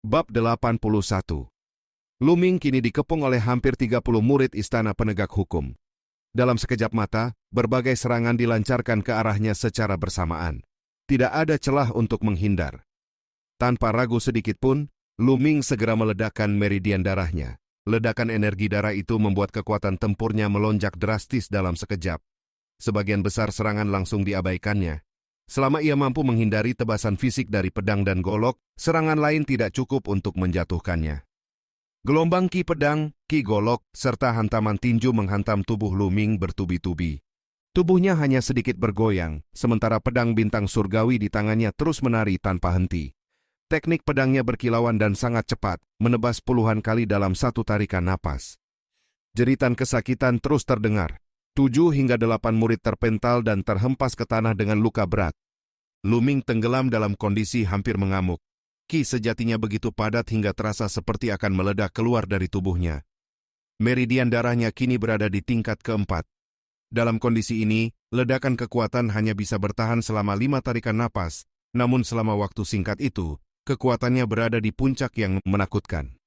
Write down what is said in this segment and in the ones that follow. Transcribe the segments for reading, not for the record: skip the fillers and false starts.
Bab 81. Luming kini dikepung oleh hampir 30 murid istana penegak hukum. Dalam sekejap mata, berbagai serangan dilancarkan ke arahnya secara bersamaan. Tidak ada celah untuk menghindar. Tanpa ragu sedikit pun, Luming segera meledakkan meridian darahnya. Ledakan energi darah itu membuat kekuatan tempurnya melonjak drastis dalam sekejap. Sebagian besar serangan langsung diabaikannya. Selama ia mampu menghindari tebasan fisik dari pedang dan golok, serangan lain tidak cukup untuk menjatuhkannya. Gelombang ki pedang, ki golok, serta hantaman tinju menghantam tubuh Luming bertubi-tubi. Tubuhnya hanya sedikit bergoyang, sementara pedang bintang surgawi di tangannya terus menari tanpa henti. Teknik pedangnya berkilauan dan sangat cepat, menebas puluhan kali dalam satu tarikan napas. Jeritan kesakitan terus terdengar. 7 hingga 8 murid terpental dan terhempas ke tanah dengan luka berat. Luming tenggelam dalam kondisi hampir mengamuk. Ki sejatinya begitu padat hingga terasa seperti akan meledak keluar dari tubuhnya. Meridian darahnya kini berada di tingkat keempat. Dalam kondisi ini, ledakan kekuatan hanya bisa bertahan selama 5 tarikan napas, namun selama waktu singkat itu, kekuatannya berada di puncak yang menakutkan.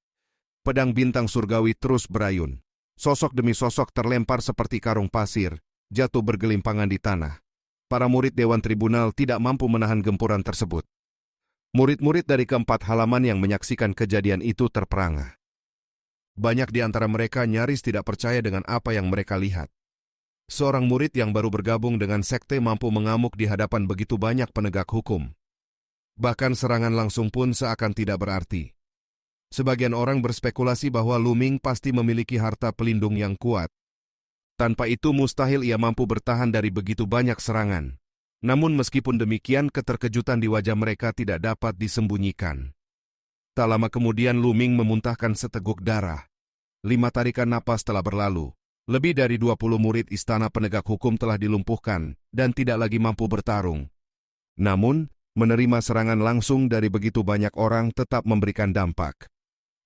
Pedang bintang surgawi terus berayun. Sosok demi sosok terlempar seperti karung pasir, jatuh bergelimpangan di tanah. Para murid Dewan Tribunal tidak mampu menahan gempuran tersebut. Murid-murid dari keempat halaman yang menyaksikan kejadian itu terperangah. Banyak di antara mereka nyaris tidak percaya dengan apa yang mereka lihat. Seorang murid yang baru bergabung dengan sekte mampu mengamuk di hadapan begitu banyak penegak hukum. Bahkan serangan langsung pun seakan tidak berarti. Sebagian orang berspekulasi bahwa Luming pasti memiliki harta pelindung yang kuat. Tanpa itu mustahil ia mampu bertahan dari begitu banyak serangan. Namun meskipun demikian, keterkejutan di wajah mereka tidak dapat disembunyikan. Tak lama kemudian Luming memuntahkan seteguk darah. 5 tarikan napas telah berlalu. Lebih dari 20 murid istana penegak hukum telah dilumpuhkan dan tidak lagi mampu bertarung. Namun, menerima serangan langsung dari begitu banyak orang tetap memberikan dampak.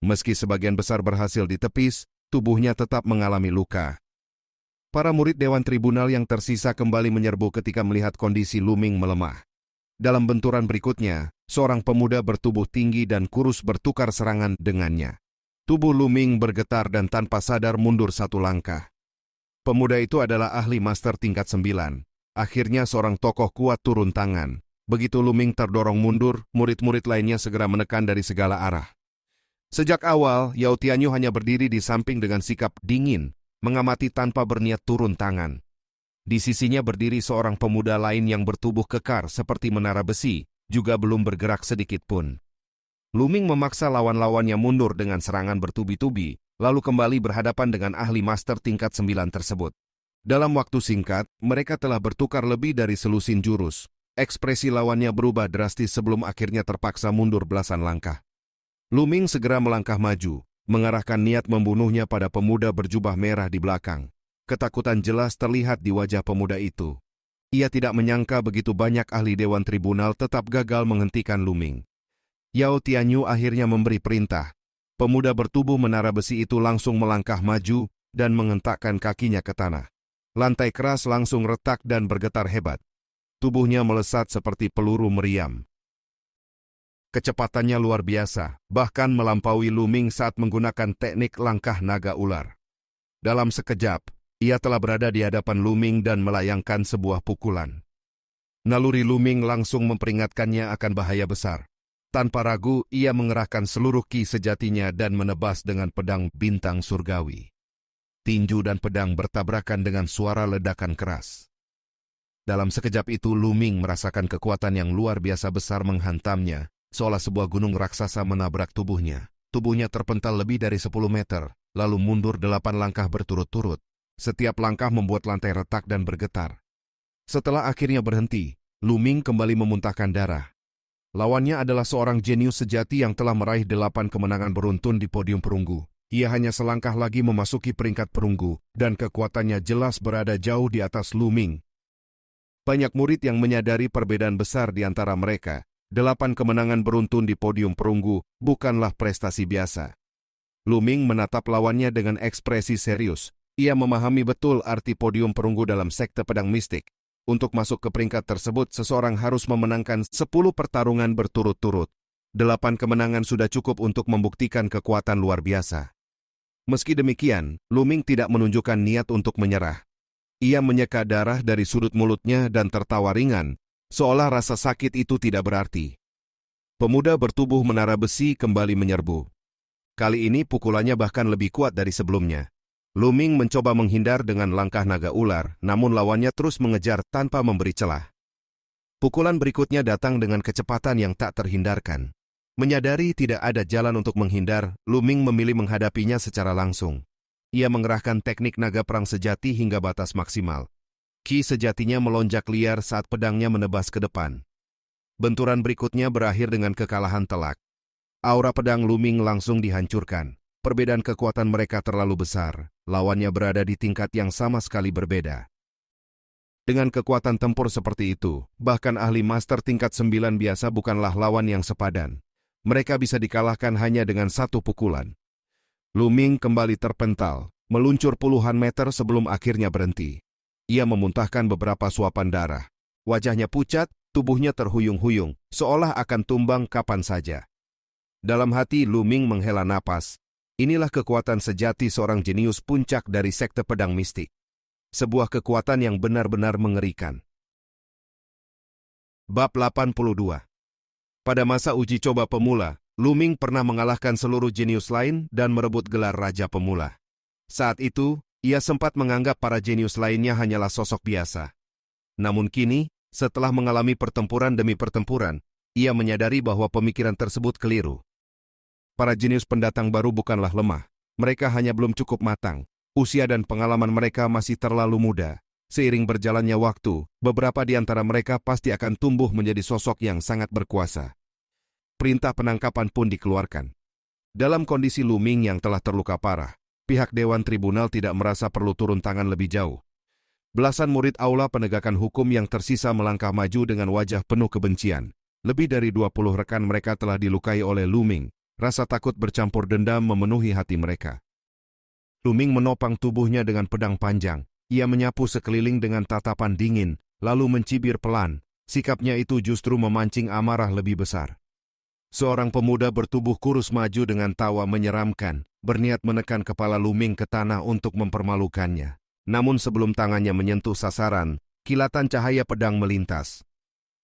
Meski sebagian besar berhasil ditepis, tubuhnya tetap mengalami luka. Para murid Dewan Tribunal yang tersisa kembali menyerbu ketika melihat kondisi Luming melemah. Dalam benturan berikutnya, seorang pemuda bertubuh tinggi dan kurus bertukar serangan dengannya. Tubuh Luming bergetar dan tanpa sadar mundur satu langkah. Pemuda itu adalah ahli master tingkat 9. Akhirnya seorang tokoh kuat turun tangan. Begitu Luming terdorong mundur, murid-murid lainnya segera menekan dari segala arah. Sejak awal, Yao Tianyu hanya berdiri di samping dengan sikap dingin, mengamati tanpa berniat turun tangan. Di sisinya berdiri seorang pemuda lain yang bertubuh kekar seperti menara besi, juga belum bergerak sedikit pun. Luming memaksa lawan-lawannya mundur dengan serangan bertubi-tubi, lalu kembali berhadapan dengan ahli master tingkat 9 tersebut. Dalam waktu singkat, mereka telah bertukar lebih dari selusin jurus. Ekspresi lawannya berubah drastis sebelum akhirnya terpaksa mundur belasan langkah. Luming segera melangkah maju, mengarahkan niat membunuhnya pada pemuda berjubah merah di belakang. Ketakutan jelas terlihat di wajah pemuda itu. Ia tidak menyangka begitu banyak ahli Dewan Tribunal tetap gagal menghentikan Luming. Yao Tianyu akhirnya memberi perintah. Pemuda bertubuh menara besi itu langsung melangkah maju dan mengentakkan kakinya ke tanah. Lantai keras langsung retak dan bergetar hebat. Tubuhnya melesat seperti peluru meriam. Kecepatannya luar biasa, bahkan melampaui Luming saat menggunakan teknik langkah naga ular. Dalam sekejap, ia telah berada di hadapan Luming dan melayangkan sebuah pukulan. Naluri Luming langsung memperingatkannya akan bahaya besar. Tanpa ragu, ia mengerahkan seluruh ki sejatinya dan menebas dengan pedang bintang surgawi. Tinju dan pedang bertabrakan dengan suara ledakan keras. Dalam sekejap itu Luming merasakan kekuatan yang luar biasa besar menghantamnya, seolah sebuah gunung raksasa menabrak tubuhnya. Tubuhnya terpental lebih dari 10 meter, lalu mundur 8 langkah berturut-turut. Setiap langkah membuat lantai retak dan bergetar. Setelah akhirnya berhenti, Luming kembali memuntahkan darah. Lawannya adalah seorang jenius sejati yang telah meraih 8 kemenangan beruntun di podium perunggu. Ia hanya selangkah lagi memasuki peringkat perunggu, dan kekuatannya jelas berada jauh di atas Luming. Banyak murid yang menyadari perbedaan besar di antara mereka. 8 kemenangan beruntun di podium perunggu bukanlah prestasi biasa. Luming menatap lawannya dengan ekspresi serius. Ia memahami betul arti podium perunggu dalam sekte pedang mistik. Untuk masuk ke peringkat tersebut, seseorang harus memenangkan 10 pertarungan berturut-turut. 8 kemenangan sudah cukup untuk membuktikan kekuatan luar biasa. Meski demikian, Lu Ming tidak menunjukkan niat untuk menyerah. Ia menyeka darah dari sudut mulutnya dan tertawa ringan, seolah rasa sakit itu tidak berarti. Pemuda bertubuh menara besi kembali menyerbu. Kali ini pukulannya bahkan lebih kuat dari sebelumnya. Lu Ming mencoba menghindar dengan langkah naga ular, namun lawannya terus mengejar tanpa memberi celah. Pukulan berikutnya datang dengan kecepatan yang tak terhindarkan. Menyadari tidak ada jalan untuk menghindar, Lu Ming memilih menghadapinya secara langsung. Ia mengerahkan teknik naga perang sejati hingga batas maksimal. Ki sejatinya melonjak liar saat pedangnya menebas ke depan. Benturan berikutnya berakhir dengan kekalahan telak. Aura pedang Lu Ming langsung dihancurkan. Perbedaan kekuatan mereka terlalu besar. Lawannya berada di tingkat yang sama sekali berbeda. Dengan kekuatan tempur seperti itu, bahkan ahli master tingkat 9 biasa bukanlah lawan yang sepadan. Mereka bisa dikalahkan hanya dengan satu pukulan. Lu Ming kembali terpental, meluncur puluhan meter sebelum akhirnya berhenti. Ia memuntahkan beberapa suapan darah. Wajahnya pucat, tubuhnya terhuyung-huyung, seolah akan tumbang kapan saja. Dalam hati Lu Ming menghela napas. Inilah kekuatan sejati seorang jenius puncak dari sekte pedang mistik. Sebuah kekuatan yang benar-benar mengerikan. Bab 82. Pada masa uji coba pemula, Lu Ming pernah mengalahkan seluruh jenius lain dan merebut gelar Raja Pemula. Saat itu, ia sempat menganggap para jenius lainnya hanyalah sosok biasa. Namun kini, setelah mengalami pertempuran demi pertempuran, ia menyadari bahwa pemikiran tersebut keliru. Para jenius pendatang baru bukanlah lemah, mereka hanya belum cukup matang. Usia dan pengalaman mereka masih terlalu muda. Seiring berjalannya waktu, beberapa di antara mereka pasti akan tumbuh menjadi sosok yang sangat berkuasa. Perintah penangkapan pun dikeluarkan. Dalam kondisi Lu Ming yang telah terluka parah, pihak Dewan Tribunal tidak merasa perlu turun tangan lebih jauh. Belasan murid aula penegakan hukum yang tersisa melangkah maju dengan wajah penuh kebencian. Lebih dari 20 rekan mereka telah dilukai oleh Lu Ming. Rasa takut bercampur dendam memenuhi hati mereka. Lu Ming menopang tubuhnya dengan pedang panjang. Ia menyapu sekeliling dengan tatapan dingin, lalu mencibir pelan. Sikapnya itu justru memancing amarah lebih besar. Seorang pemuda bertubuh kurus maju dengan tawa menyeramkan, berniat menekan kepala Lu Ming ke tanah untuk mempermalukannya. Namun sebelum tangannya menyentuh sasaran, kilatan cahaya pedang melintas.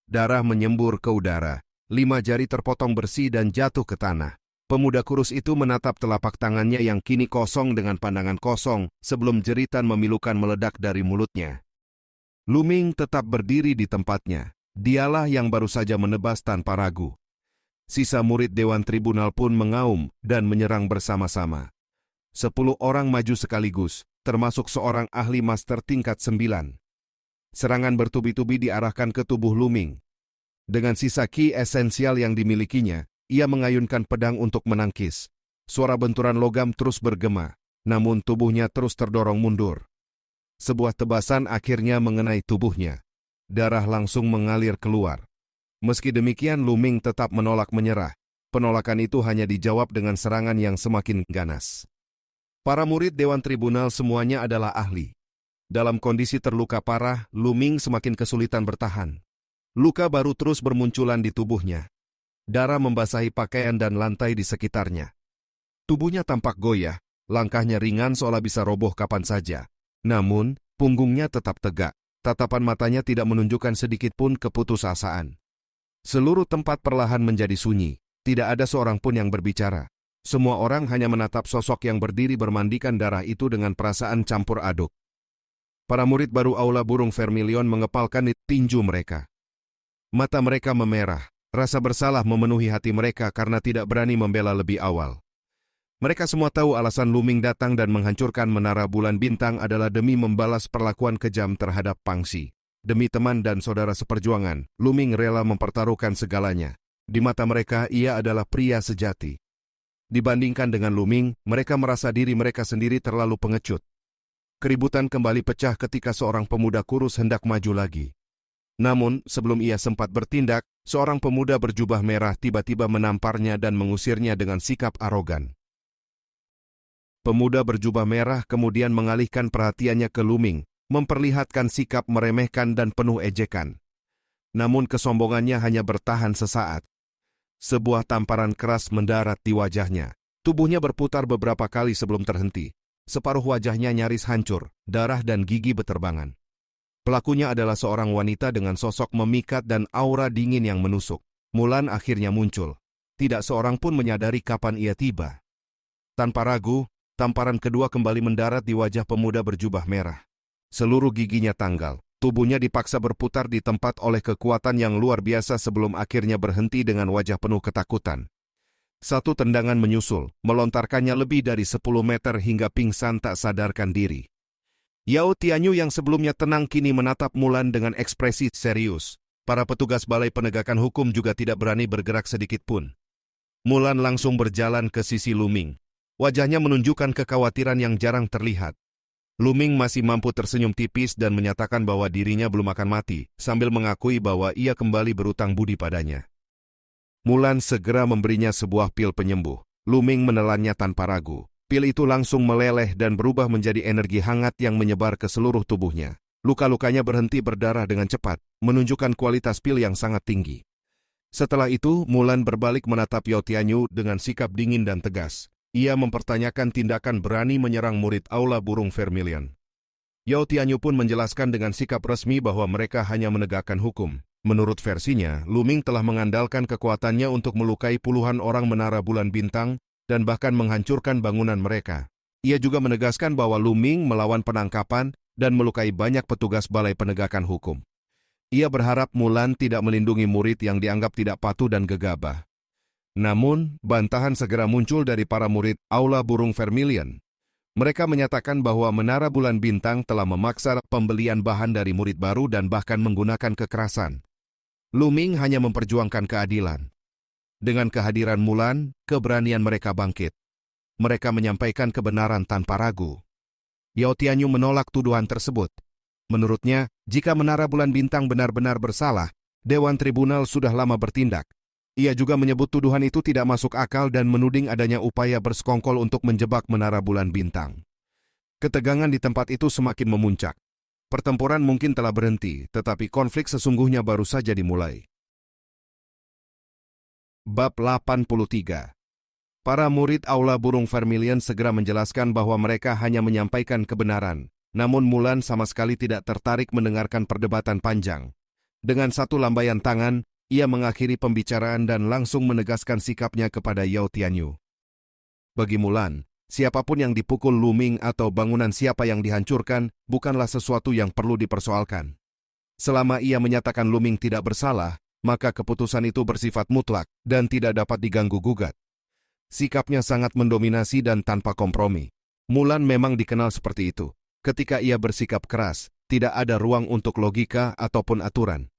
Darah menyembur ke udara, 5 jari terpotong bersih dan jatuh ke tanah. Pemuda kurus itu menatap telapak tangannya yang kini kosong dengan pandangan kosong sebelum jeritan memilukan meledak dari mulutnya. Lu Ming tetap berdiri di tempatnya. Dialah yang baru saja menebas tanpa ragu. Sisa murid Dewan Tribunal pun mengaum dan menyerang bersama-sama. 10 orang maju sekaligus, termasuk seorang ahli master tingkat 9. Serangan bertubi-tubi diarahkan ke tubuh Lu Ming. Dengan sisa ki esensial yang dimilikinya, ia mengayunkan pedang untuk menangkis. Suara benturan logam terus bergema, namun tubuhnya terus terdorong mundur. Sebuah tebasan akhirnya mengenai tubuhnya. Darah langsung mengalir keluar. Meski demikian, Lu Ming tetap menolak menyerah. Penolakan itu hanya dijawab dengan serangan yang semakin ganas. Para murid Dewan Tribunal semuanya adalah ahli. Dalam kondisi terluka parah, Lu Ming semakin kesulitan bertahan. Luka baru terus bermunculan di tubuhnya. Darah membasahi pakaian dan lantai di sekitarnya. Tubuhnya tampak goyah, langkahnya ringan seolah bisa roboh kapan saja. Namun, punggungnya tetap tegak. Tatapan matanya tidak menunjukkan sedikit pun keputusasaan. Seluruh tempat perlahan menjadi sunyi. Tidak ada seorang pun yang berbicara. Semua orang hanya menatap sosok yang berdiri bermandikan darah itu dengan perasaan campur aduk. Para murid baru Aula Burung Vermilion mengepalkan tinju mereka. Mata mereka memerah. Rasa bersalah memenuhi hati mereka karena tidak berani membela lebih awal. Mereka semua tahu alasan Lu Ming datang dan menghancurkan menara bulan bintang adalah demi membalas perlakuan kejam terhadap Pangxi. Demi teman dan saudara seperjuangan, Lu Ming rela mempertaruhkan segalanya. Di mata mereka, ia adalah pria sejati. Dibandingkan dengan Lu Ming, mereka merasa diri mereka sendiri terlalu pengecut. Keributan kembali pecah ketika seorang pemuda kurus hendak maju lagi. Namun, sebelum ia sempat bertindak, seorang pemuda berjubah merah tiba-tiba menamparnya dan mengusirnya dengan sikap arogan. Pemuda berjubah merah kemudian mengalihkan perhatiannya ke Lu Ming, memperlihatkan sikap meremehkan dan penuh ejekan. Namun kesombongannya hanya bertahan sesaat. Sebuah tamparan keras mendarat di wajahnya. Tubuhnya berputar beberapa kali sebelum terhenti. Separuh wajahnya nyaris hancur, darah dan gigi beterbangan. Pelakunya adalah seorang wanita dengan sosok memikat dan aura dingin yang menusuk. Mulan akhirnya muncul. Tidak seorang pun menyadari kapan ia tiba. Tanpa ragu, tamparan kedua kembali mendarat di wajah pemuda berjubah merah. Seluruh giginya tanggal. Tubuhnya dipaksa berputar di tempat oleh kekuatan yang luar biasa sebelum akhirnya berhenti dengan wajah penuh ketakutan. Satu tendangan menyusul, melontarkannya lebih dari 10 meter hingga pingsan tak sadarkan diri. Yao Tianyu yang sebelumnya tenang kini menatap Mulan dengan ekspresi serius. Para petugas Balai Penegakan Hukum juga tidak berani bergerak sedikit pun. Mulan langsung berjalan ke sisi Lu Ming. Wajahnya menunjukkan kekhawatiran yang jarang terlihat. Lu Ming masih mampu tersenyum tipis dan menyatakan bahwa dirinya belum akan mati, sambil mengakui bahwa ia kembali berutang budi padanya. Mulan segera memberinya sebuah pil penyembuh. Lu Ming menelannya tanpa ragu. Pil itu langsung meleleh dan berubah menjadi energi hangat yang menyebar ke seluruh tubuhnya. Luka-lukanya berhenti berdarah dengan cepat, menunjukkan kualitas pil yang sangat tinggi. Setelah itu, Mulan berbalik menatap Yao Tianyu dengan sikap dingin dan tegas. Ia mempertanyakan tindakan berani menyerang murid Aula Burung Vermilion. Yao Tianyu pun menjelaskan dengan sikap resmi bahwa mereka hanya menegakkan hukum. Menurut versinya, Lu Ming telah mengandalkan kekuatannya untuk melukai puluhan orang menara bulan bintang dan bahkan menghancurkan bangunan mereka. Ia juga menegaskan bahwa Lu Ming melawan penangkapan dan melukai banyak petugas Balai Penegakan Hukum. Ia berharap Mulan tidak melindungi murid yang dianggap tidak patuh dan gegabah. Namun, bantahan segera muncul dari para murid Aula Burung Vermilion. Mereka menyatakan bahwa Menara Bulan Bintang telah memaksa pembelian bahan dari murid baru dan bahkan menggunakan kekerasan. Lu Ming hanya memperjuangkan keadilan. Dengan kehadiran Mulan, keberanian mereka bangkit. Mereka menyampaikan kebenaran tanpa ragu. Yao Tianyu menolak tuduhan tersebut. Menurutnya, jika Menara Bulan Bintang benar-benar bersalah, Dewan Tribunal sudah lama bertindak. Ia juga menyebut tuduhan itu tidak masuk akal dan menuding adanya upaya bersekongkol untuk menjebak Menara Bulan Bintang. Ketegangan di tempat itu semakin memuncak. Pertempuran mungkin telah berhenti, tetapi konflik sesungguhnya baru saja dimulai. Bab 83. Para murid Aula Burung Vermilion segera menjelaskan bahwa mereka hanya menyampaikan kebenaran, namun Mulan sama sekali tidak tertarik mendengarkan perdebatan panjang. Dengan satu lambaian tangan, ia mengakhiri pembicaraan dan langsung menegaskan sikapnya kepada Yao Tianyu. Bagi Mulan, siapapun yang dipukul Lu Ming atau bangunan siapa yang dihancurkan bukanlah sesuatu yang perlu dipersoalkan. Selama ia menyatakan Lu Ming tidak bersalah, maka keputusan itu bersifat mutlak dan tidak dapat diganggu-gugat. Sikapnya sangat mendominasi dan tanpa kompromi. Mulan memang dikenal seperti itu. Ketika ia bersikap keras, tidak ada ruang untuk logika ataupun aturan.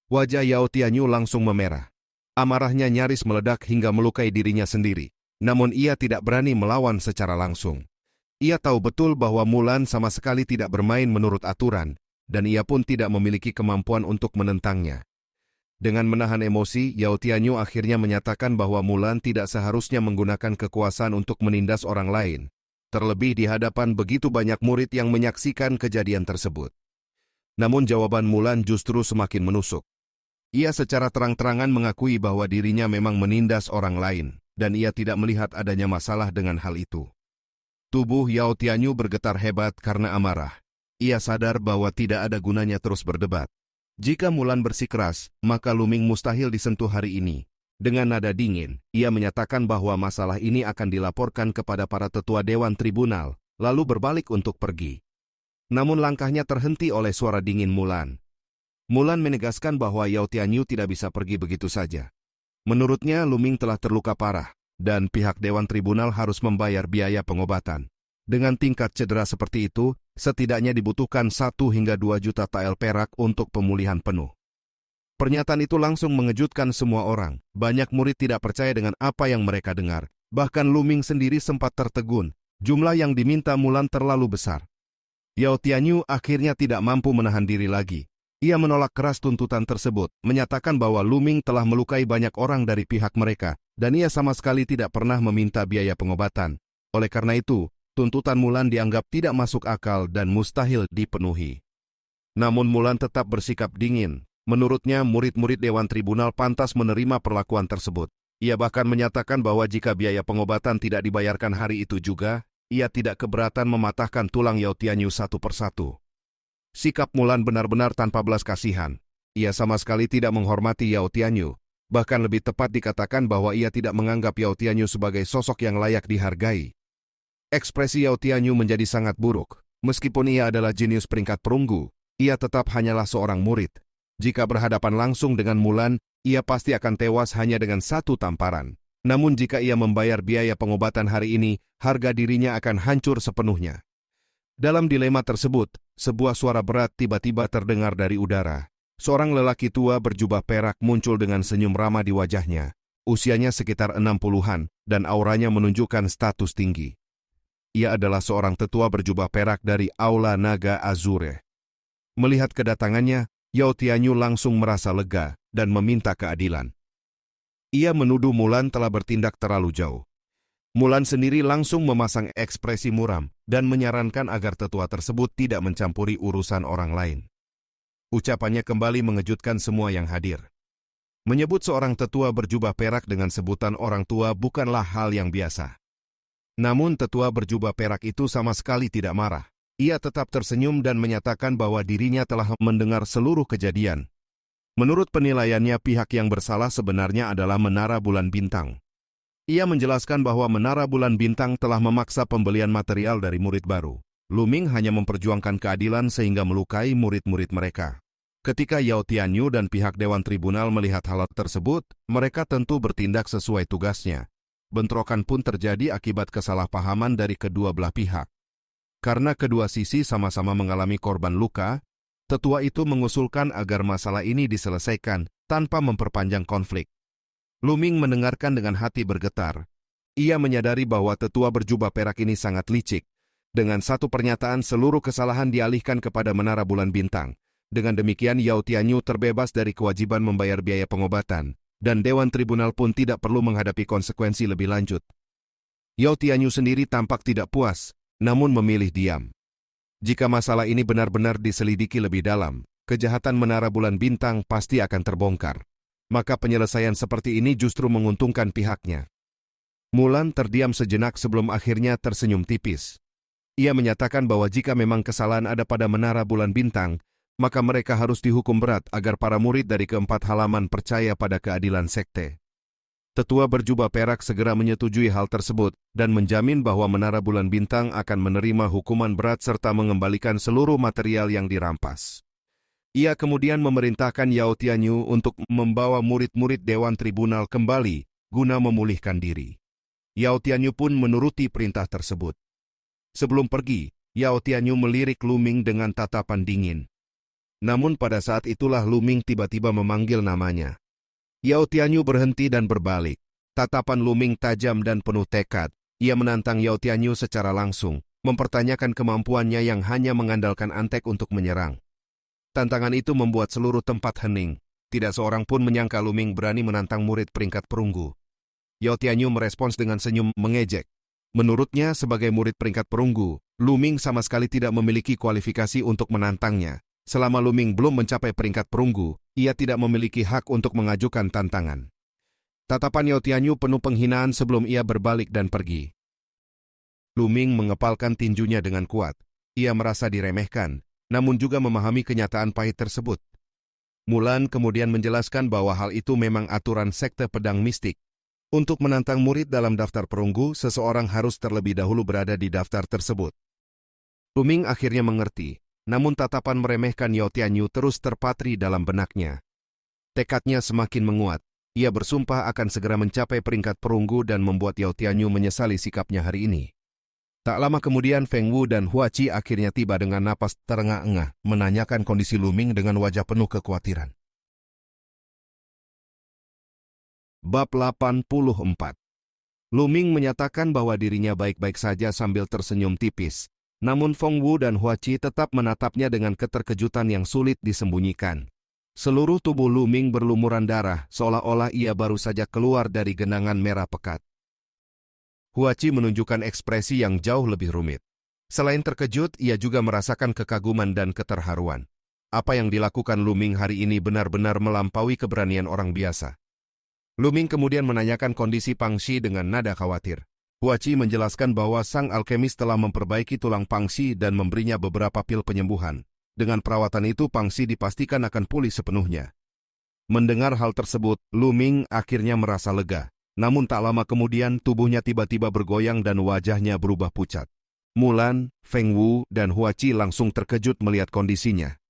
Wajah Yao Tianyu langsung memerah. Amarahnya nyaris meledak hingga melukai dirinya sendiri. Namun ia tidak berani melawan secara langsung. Ia tahu betul bahwa Mulan sama sekali tidak bermain menurut aturan, dan ia pun tidak memiliki kemampuan untuk menentangnya. Dengan menahan emosi, Yao Tianyu akhirnya menyatakan bahwa Mulan tidak seharusnya menggunakan kekuasaan untuk menindas orang lain, terlebih di hadapan begitu banyak murid yang menyaksikan kejadian tersebut. Namun jawaban Mulan justru semakin menusuk. Ia secara terang-terangan mengakui bahwa dirinya memang menindas orang lain, dan ia tidak melihat adanya masalah dengan hal itu. Tubuh Yao Tianyu bergetar hebat karena amarah. Ia sadar bahwa tidak ada gunanya terus berdebat. Jika Mulan bersikeras, maka Lu Ming mustahil disentuh hari ini. Dengan nada dingin, ia menyatakan bahwa masalah ini akan dilaporkan kepada para tetua Dewan Tribunal, lalu berbalik untuk pergi. Namun langkahnya terhenti oleh suara dingin Mulan. Mulan menegaskan bahwa Yao Tianyu tidak bisa pergi begitu saja. Menurutnya, Lu Ming telah terluka parah, dan pihak Dewan Tribunal harus membayar biaya pengobatan. Dengan tingkat cedera seperti itu, setidaknya dibutuhkan 1 hingga 2 juta tael perak untuk pemulihan penuh. Pernyataan itu langsung mengejutkan semua orang. Banyak murid tidak percaya dengan apa yang mereka dengar. Bahkan Lu Ming sendiri sempat tertegun. Jumlah yang diminta Mulan terlalu besar. Yao Tianyu akhirnya tidak mampu menahan diri lagi. Ia menolak keras tuntutan tersebut, menyatakan bahwa Lu Ming telah melukai banyak orang dari pihak mereka, dan ia sama sekali tidak pernah meminta biaya pengobatan. Oleh karena itu, tuntutan Mulan dianggap tidak masuk akal dan mustahil dipenuhi. Namun Mulan tetap bersikap dingin. Menurutnya, murid-murid Dewan Tribunal pantas menerima perlakuan tersebut. Ia bahkan menyatakan bahwa jika biaya pengobatan tidak dibayarkan hari itu juga, ia tidak keberatan mematahkan tulang Yao Tianyu satu persatu. Sikap Mulan benar-benar tanpa belas kasihan. Ia sama sekali tidak menghormati Yao Tianyu. Bahkan lebih tepat dikatakan bahwa ia tidak menganggap Yao Tianyu sebagai sosok yang layak dihargai. Ekspresi Yao Tianyu menjadi sangat buruk. Meskipun ia adalah jenius peringkat perunggu, ia tetap hanyalah seorang murid. Jika berhadapan langsung dengan Mulan, ia pasti akan tewas hanya dengan satu tamparan. Namun jika ia membayar biaya pengobatan hari ini, harga dirinya akan hancur sepenuhnya. Dalam dilema tersebut, sebuah suara berat tiba-tiba terdengar dari udara. Seorang lelaki tua berjubah perak muncul dengan senyum ramah di wajahnya. Usianya sekitar 60-an dan auranya menunjukkan status tinggi. Ia adalah seorang tetua berjubah perak dari Aula Naga Azure. Melihat kedatangannya, Yao Tianyu langsung merasa lega dan meminta keadilan. Ia menuduh Mulan telah bertindak terlalu jauh. Mulan sendiri langsung memasang ekspresi muram dan menyarankan agar tetua tersebut tidak mencampuri urusan orang lain. Ucapannya kembali mengejutkan semua yang hadir. Menyebut seorang tetua berjubah perak dengan sebutan orang tua bukanlah hal yang biasa. Namun tetua berjubah perak itu sama sekali tidak marah. Ia tetap tersenyum dan menyatakan bahwa dirinya telah mendengar seluruh kejadian. Menurut penilaiannya, pihak yang bersalah sebenarnya adalah Menara Bulan Bintang. Ia menjelaskan bahwa Menara Bulan Bintang telah memaksa pembelian material dari murid baru. Lu Ming hanya memperjuangkan keadilan sehingga melukai murid-murid mereka. Ketika Yao Tianyu dan pihak Dewan Tribunal melihat hal tersebut, mereka tentu bertindak sesuai tugasnya. Bentrokan pun terjadi akibat kesalahpahaman dari kedua belah pihak. Karena kedua sisi sama-sama mengalami korban luka, tetua itu mengusulkan agar masalah ini diselesaikan tanpa memperpanjang konflik. Lu Ming mendengarkan dengan hati bergetar. Ia menyadari bahwa tetua berjubah perak ini sangat licik. Dengan satu pernyataan, seluruh kesalahan dialihkan kepada Menara Bulan Bintang. Dengan demikian, Yao Tianyu terbebas dari kewajiban membayar biaya pengobatan, dan Dewan Tribunal pun tidak perlu menghadapi konsekuensi lebih lanjut. Yao Tianyu sendiri tampak tidak puas, namun memilih diam. Jika masalah ini benar-benar diselidiki lebih dalam, kejahatan Menara Bulan Bintang pasti akan terbongkar. Maka penyelesaian seperti ini justru menguntungkan pihaknya. Mulan terdiam sejenak sebelum akhirnya tersenyum tipis. Ia menyatakan bahwa jika memang kesalahan ada pada Menara Bulan Bintang, maka mereka harus dihukum berat agar para murid dari keempat halaman percaya pada keadilan sekte. Tetua berjubah perak segera menyetujui hal tersebut dan menjamin bahwa Menara Bulan Bintang akan menerima hukuman berat serta mengembalikan seluruh material yang dirampas. Ia kemudian memerintahkan Yao Tianyu untuk membawa murid-murid Dewan Tribunal kembali guna memulihkan diri. Yao Tianyu pun menuruti perintah tersebut. Sebelum pergi, Yao Tianyu melirik Lu Ming dengan tatapan dingin. Namun pada saat itulah Lu Ming tiba-tiba memanggil namanya. Yao Tianyu berhenti dan berbalik. Tatapan Lu Ming tajam dan penuh tekad. Ia menantang Yao Tianyu secara langsung, mempertanyakan kemampuannya yang hanya mengandalkan antek untuk menyerang. Tantangan itu membuat seluruh tempat hening. Tidak seorang pun menyangka Lu Ming berani menantang murid peringkat perunggu. Yao Tianyu merespons dengan senyum mengejek. Menurutnya, sebagai murid peringkat perunggu, Lu Ming sama sekali tidak memiliki kualifikasi untuk menantangnya. Selama Lu Ming belum mencapai peringkat perunggu, ia tidak memiliki hak untuk mengajukan tantangan. Tatapan Yao Tianyu penuh penghinaan sebelum ia berbalik dan pergi. Lu Ming mengepalkan tinjunya dengan kuat. Ia merasa diremehkan, namun juga memahami kenyataan pahit tersebut. Mulan kemudian menjelaskan bahwa hal itu memang aturan sekte pedang mistik. Untuk menantang murid dalam daftar perunggu, seseorang harus terlebih dahulu berada di daftar tersebut. Lu Ming akhirnya mengerti. Namun tatapan meremehkan Yao Tianyu terus terpatri dalam benaknya. Tekadnya semakin menguat. Ia bersumpah akan segera mencapai peringkat perunggu dan membuat Yao Tianyu menyesali sikapnya hari ini. Tak lama kemudian Feng Wu dan Hua Qi akhirnya tiba dengan napas terengah-engah, menanyakan kondisi Lu Ming dengan wajah penuh kekhawatiran. Bab 84. Lu Ming menyatakan bahwa dirinya baik-baik saja sambil tersenyum tipis. Namun Feng Wu dan Hua Qi tetap menatapnya dengan keterkejutan yang sulit disembunyikan. Seluruh tubuh Lu Ming berlumuran darah, seolah-olah ia baru saja keluar dari genangan merah pekat. Hua Qi menunjukkan ekspresi yang jauh lebih rumit. Selain terkejut, ia juga merasakan kekaguman dan keterharuan. Apa yang dilakukan Lu Ming hari ini benar-benar melampaui keberanian orang biasa. Luming kemudian menanyakan kondisi Pang Xi dengan nada khawatir. Hua Qi menjelaskan bahwa sang alkemis telah memperbaiki tulang Pang Xi dan memberinya beberapa pil penyembuhan. Dengan perawatan itu Pang Xi dipastikan akan pulih sepenuhnya. Mendengar hal tersebut, Luming akhirnya merasa lega. Namun tak lama kemudian tubuhnya tiba-tiba bergoyang dan wajahnya berubah pucat. Mulan, Feng Wu, dan Hua Qi langsung terkejut melihat kondisinya.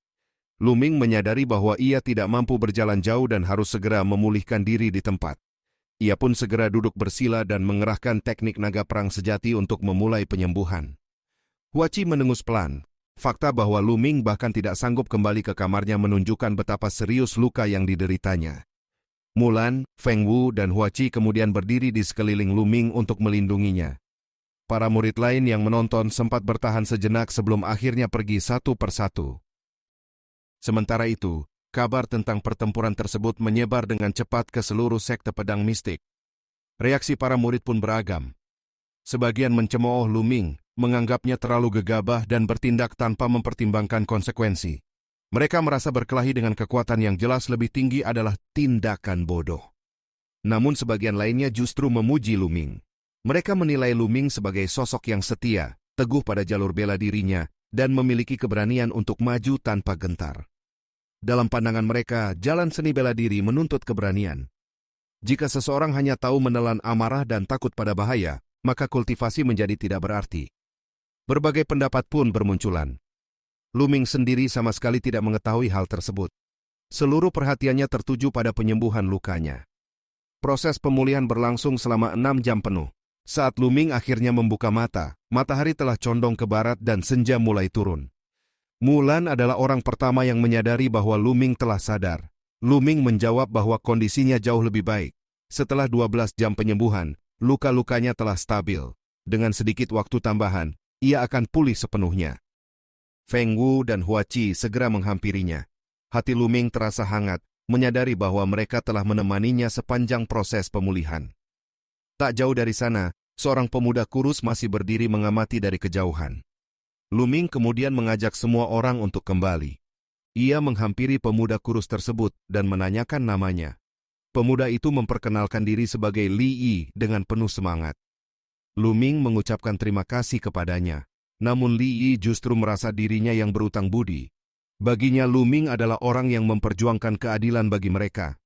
Luming menyadari bahwa ia tidak mampu berjalan jauh dan harus segera memulihkan diri di tempat. Ia pun segera duduk bersila dan mengerahkan teknik naga perang sejati untuk memulai penyembuhan. Hua Qi mendengus pelan. Fakta bahwa Luming bahkan tidak sanggup kembali ke kamarnya menunjukkan betapa serius luka yang dideritanya. Mulan, Feng Wu, dan Hua Qi kemudian berdiri di sekeliling Luming untuk melindunginya. Para murid lain yang menonton sempat bertahan sejenak sebelum akhirnya pergi satu persatu. Sementara itu, kabar tentang pertempuran tersebut menyebar dengan cepat ke seluruh sekte pedang mistik. Reaksi para murid pun beragam. Sebagian mencemooh Luming, menganggapnya terlalu gegabah dan bertindak tanpa mempertimbangkan konsekuensi. Mereka merasa berkelahi dengan kekuatan yang jelas lebih tinggi adalah tindakan bodoh. Namun sebagian lainnya justru memuji Luming. Mereka menilai Luming sebagai sosok yang setia, teguh pada jalur bela dirinya, dan memiliki keberanian untuk maju tanpa gentar. Dalam pandangan mereka, jalan seni bela diri menuntut keberanian. Jika seseorang hanya tahu menelan amarah dan takut pada bahaya, maka kultivasi menjadi tidak berarti. Berbagai pendapat pun bermunculan. Luming sendiri sama sekali tidak mengetahui hal tersebut. Seluruh perhatiannya tertuju pada penyembuhan lukanya. Proses pemulihan berlangsung selama 6 jam penuh. Saat Luming akhirnya membuka mata, matahari telah condong ke barat dan senja mulai turun. Mulan adalah orang pertama yang menyadari bahwa Luming telah sadar. Luming menjawab bahwa kondisinya jauh lebih baik. Setelah 12 jam penyembuhan, luka-lukanya telah stabil. Dengan sedikit waktu tambahan, ia akan pulih sepenuhnya. Feng Wu dan Hua Qi segera menghampirinya. Hati Luming terasa hangat, menyadari bahwa mereka telah menemaninya sepanjang proses pemulihan. Tak jauh dari sana, seorang pemuda kurus masih berdiri mengamati dari kejauhan. Luming kemudian mengajak semua orang untuk kembali. Ia menghampiri pemuda kurus tersebut dan menanyakan namanya. Pemuda itu memperkenalkan diri sebagai Li Yi dengan penuh semangat. Luming mengucapkan terima kasih kepadanya. Namun Li Yi justru merasa dirinya yang berutang budi. Baginya Luming adalah orang yang memperjuangkan keadilan bagi mereka.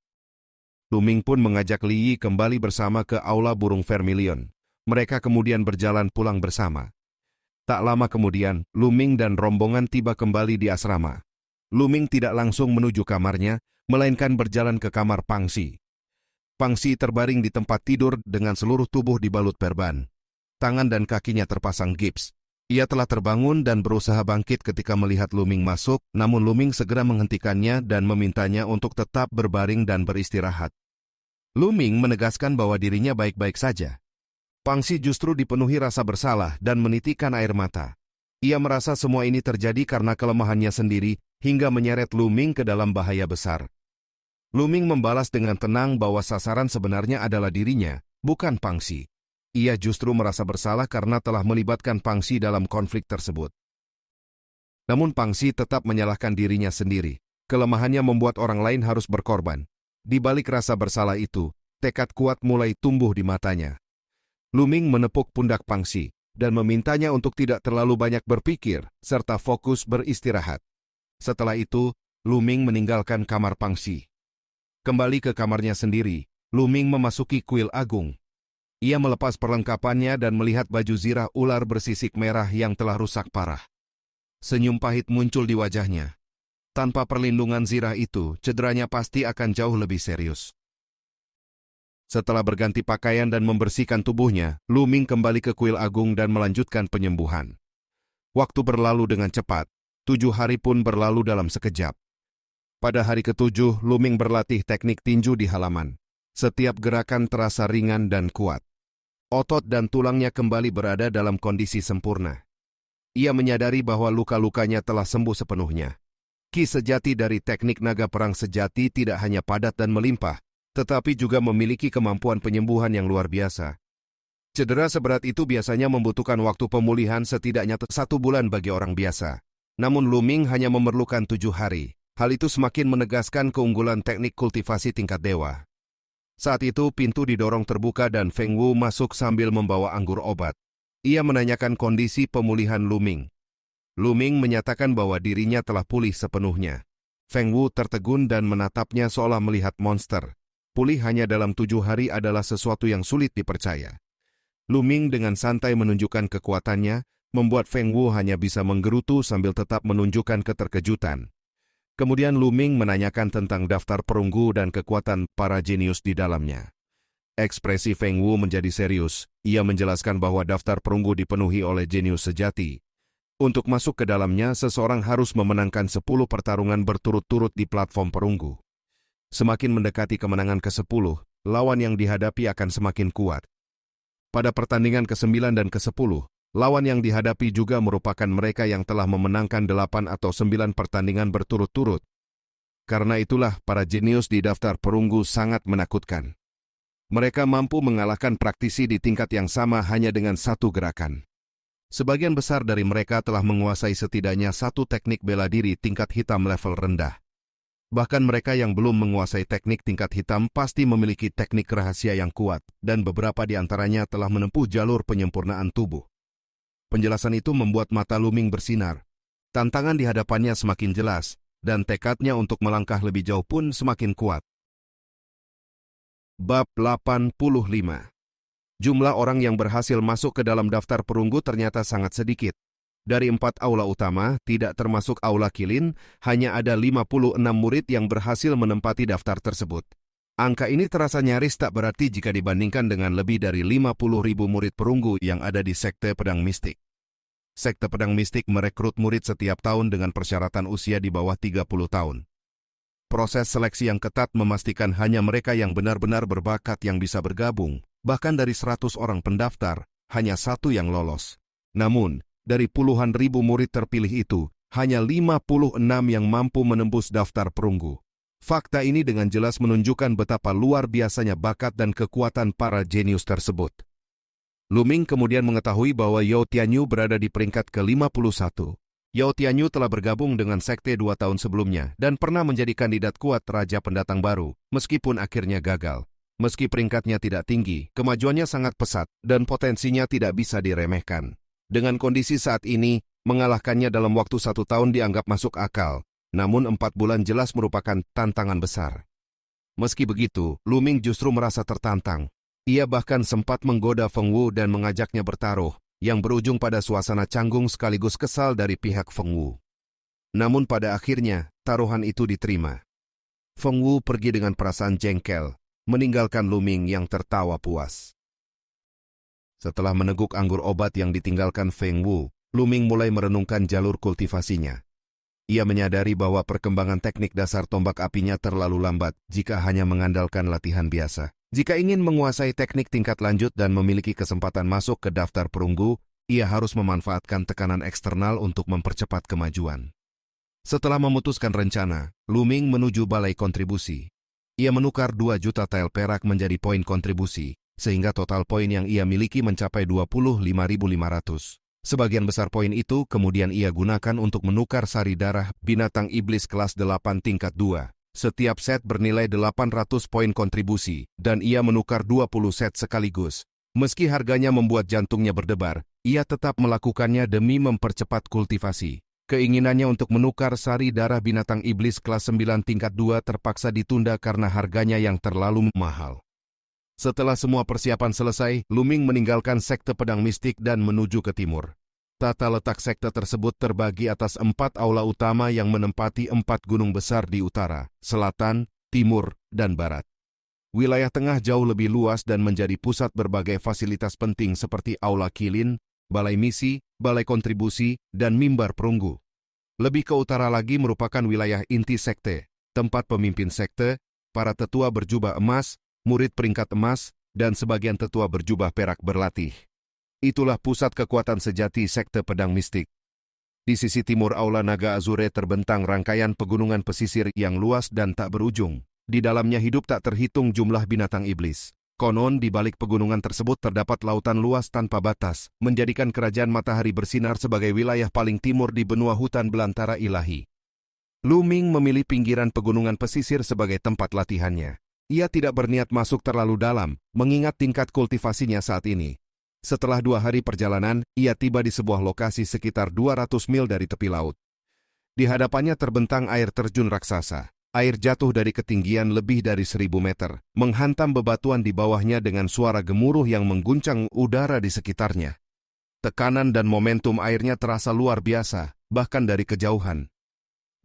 Luming pun mengajak Li Yi kembali bersama ke aula burung Vermilion. Mereka kemudian berjalan pulang bersama. Tak lama kemudian, Luming dan rombongan tiba kembali di asrama. Luming tidak langsung menuju kamarnya, melainkan berjalan ke kamar Pang Xi. Pang Xi terbaring di tempat tidur dengan seluruh tubuh dibalut perban. Tangan dan kakinya terpasang gips. Ia telah terbangun dan berusaha bangkit ketika melihat Luming masuk, namun Luming segera menghentikannya dan memintanya untuk tetap berbaring dan beristirahat. Luming menegaskan bahwa dirinya baik-baik saja. Pang Xi justru dipenuhi rasa bersalah dan menitikkan air mata. Ia merasa semua ini terjadi karena kelemahannya sendiri hingga menyeret Luming ke dalam bahaya besar. Luming membalas dengan tenang bahwa sasaran sebenarnya adalah dirinya, bukan Pang Xi. Ia justru merasa bersalah karena telah melibatkan Pang Xi dalam konflik tersebut. Namun Pang Xi tetap menyalahkan dirinya sendiri. Kelemahannya membuat orang lain harus berkorban. Di balik rasa bersalah itu, tekad kuat mulai tumbuh di matanya. Luming menepuk pundak Pang Xi dan memintanya untuk tidak terlalu banyak berpikir serta fokus beristirahat. Setelah itu, Luming meninggalkan kamar Pang Xi. Kembali ke kamarnya sendiri, Luming memasuki kuil agung. Ia melepas perlengkapannya dan melihat baju zirah ular bersisik merah yang telah rusak parah. Senyum pahit muncul di wajahnya. Tanpa perlindungan zirah itu, cederanya pasti akan jauh lebih serius. Setelah berganti pakaian dan membersihkan tubuhnya, Luming kembali ke kuil agung dan melanjutkan penyembuhan. Waktu berlalu dengan cepat, 7 hari pun berlalu dalam sekejap. Pada hari ke-7, Luming berlatih teknik tinju di halaman. Setiap gerakan terasa ringan dan kuat. Otot dan tulangnya kembali berada dalam kondisi sempurna. Ia menyadari bahwa luka-lukanya telah sembuh sepenuhnya. Ki sejati dari teknik naga perang sejati tidak hanya padat dan melimpah, tetapi juga memiliki kemampuan penyembuhan yang luar biasa. Cedera seberat itu biasanya membutuhkan waktu pemulihan setidaknya 1 bulan bagi orang biasa. Namun Luming hanya memerlukan 7 hari. Hal itu semakin menegaskan keunggulan teknik kultivasi tingkat dewa. Saat itu pintu didorong terbuka dan Feng Wu masuk sambil membawa anggur obat. Ia menanyakan kondisi pemulihan Lu Ming. Lu Ming menyatakan bahwa dirinya telah pulih sepenuhnya. Feng Wu tertegun dan menatapnya seolah melihat monster. Pulih hanya dalam 7 hari adalah sesuatu yang sulit dipercaya. Lu Ming dengan santai menunjukkan kekuatannya, membuat Feng Wu hanya bisa menggerutu sambil tetap menunjukkan keterkejutan. Kemudian Lu Ming menanyakan tentang daftar perunggu dan kekuatan para jenius di dalamnya. Ekspresi Feng Wu menjadi serius. Ia menjelaskan bahwa daftar perunggu dipenuhi oleh jenius sejati. Untuk masuk ke dalamnya, seseorang harus memenangkan 10 pertarungan berturut-turut di platform perunggu. Semakin mendekati kemenangan ke-10, lawan yang dihadapi akan semakin kuat. Pada pertandingan ke-9 dan ke-10, lawan yang dihadapi juga merupakan mereka yang telah memenangkan 8 atau 9 pertandingan berturut-turut. Karena itulah para jenius di daftar perunggu sangat menakutkan. Mereka mampu mengalahkan praktisi di tingkat yang sama hanya dengan satu gerakan. Sebagian besar dari mereka telah menguasai setidaknya satu teknik bela diri tingkat hitam level rendah. Bahkan mereka yang belum menguasai teknik tingkat hitam pasti memiliki teknik rahasia yang kuat, dan beberapa di antaranya telah menempuh jalur penyempurnaan tubuh. Penjelasan itu membuat mata Lu Ming bersinar. Tantangan di hadapannya semakin jelas, dan tekadnya untuk melangkah lebih jauh pun semakin kuat. Bab 85. Jumlah orang yang berhasil masuk ke dalam daftar perunggu ternyata sangat sedikit. Dari 4 aula utama, tidak termasuk aula kilin, hanya ada 56 murid yang berhasil menempati daftar tersebut. Angka ini terasa nyaris tak berarti jika dibandingkan dengan lebih dari 50.000 murid perunggu yang ada di Sekte Pedang Mistik. Sekte Pedang Mistik merekrut murid setiap tahun dengan persyaratan usia di bawah 30 tahun. Proses seleksi yang ketat memastikan hanya mereka yang benar-benar berbakat yang bisa bergabung. Bahkan dari 100 orang pendaftar, hanya 1 yang lolos. Namun, dari puluhan ribu murid terpilih itu, hanya 56 yang mampu menembus daftar perunggu. Fakta ini dengan jelas menunjukkan betapa luar biasanya bakat dan kekuatan para jenius tersebut. Lu Ming kemudian mengetahui bahwa Yao Tianyu berada di peringkat ke-51. Yao Tianyu telah bergabung dengan sekte 2 tahun sebelumnya dan pernah menjadi kandidat kuat Raja Pendatang Baru, meskipun akhirnya gagal. Meski peringkatnya tidak tinggi, kemajuannya sangat pesat dan potensinya tidak bisa diremehkan. Dengan kondisi saat ini, mengalahkannya dalam waktu 1 tahun dianggap masuk akal, namun 4 bulan jelas merupakan tantangan besar. Meski begitu, Lu Ming justru merasa tertantang. Ia bahkan sempat menggoda Feng Wu dan mengajaknya bertaruh, yang berujung pada suasana canggung sekaligus kesal dari pihak Feng Wu. Namun pada akhirnya, taruhan itu diterima. Feng Wu pergi dengan perasaan jengkel, meninggalkan Lu Ming yang tertawa puas. Setelah meneguk anggur obat yang ditinggalkan Feng Wu, Lu Ming mulai merenungkan jalur kultivasinya. Ia menyadari bahwa perkembangan teknik dasar tombak apinya terlalu lambat jika hanya mengandalkan latihan biasa. Jika ingin menguasai teknik tingkat lanjut dan memiliki kesempatan masuk ke daftar perunggu, ia harus memanfaatkan tekanan eksternal untuk mempercepat kemajuan. Setelah memutuskan rencana, Lu Ming menuju balai kontribusi. Ia menukar 2 juta tael perak menjadi poin kontribusi, sehingga total poin yang ia miliki mencapai 25.500. Sebagian besar poin itu kemudian ia gunakan untuk menukar sari darah binatang iblis kelas 8 tingkat 2. Setiap set bernilai 800 poin kontribusi, dan ia menukar 20 set sekaligus. Meski harganya membuat jantungnya berdebar, ia tetap melakukannya demi mempercepat kultivasi. Keinginannya untuk menukar sari darah binatang iblis kelas 9 tingkat 2 terpaksa ditunda karena harganya yang terlalu mahal. Setelah semua persiapan selesai, Lu Ming meninggalkan Sekte Pedang Mistik dan menuju ke timur. Tata letak sekte tersebut terbagi atas 4 aula utama yang menempati 4 gunung besar di utara, selatan, timur, dan barat. Wilayah tengah jauh lebih luas dan menjadi pusat berbagai fasilitas penting seperti aula kilin, balai misi, balai kontribusi, dan mimbar perunggu. Lebih ke utara lagi merupakan wilayah inti sekte, tempat pemimpin sekte, para tetua berjubah emas, murid peringkat emas, dan sebagian tetua berjubah perak berlatih. Itulah pusat kekuatan sejati Sekte Pedang Mistik. Di sisi timur aula Naga Azure terbentang rangkaian pegunungan pesisir yang luas dan tak berujung. Di dalamnya hidup tak terhitung jumlah binatang iblis. Konon di balik pegunungan tersebut terdapat lautan luas tanpa batas, menjadikan kerajaan matahari bersinar sebagai wilayah paling timur di benua hutan belantara ilahi. Lu Ming memilih pinggiran pegunungan pesisir sebagai tempat latihannya. Ia tidak berniat masuk terlalu dalam, mengingat tingkat kultivasinya saat ini. Setelah 2 hari perjalanan, ia tiba di sebuah lokasi sekitar 200 mil dari tepi laut. Di hadapannya terbentang air terjun raksasa. Air jatuh dari ketinggian lebih dari 1000 meter, menghantam bebatuan di bawahnya dengan suara gemuruh yang mengguncang udara di sekitarnya. Tekanan dan momentum airnya terasa luar biasa, bahkan dari kejauhan.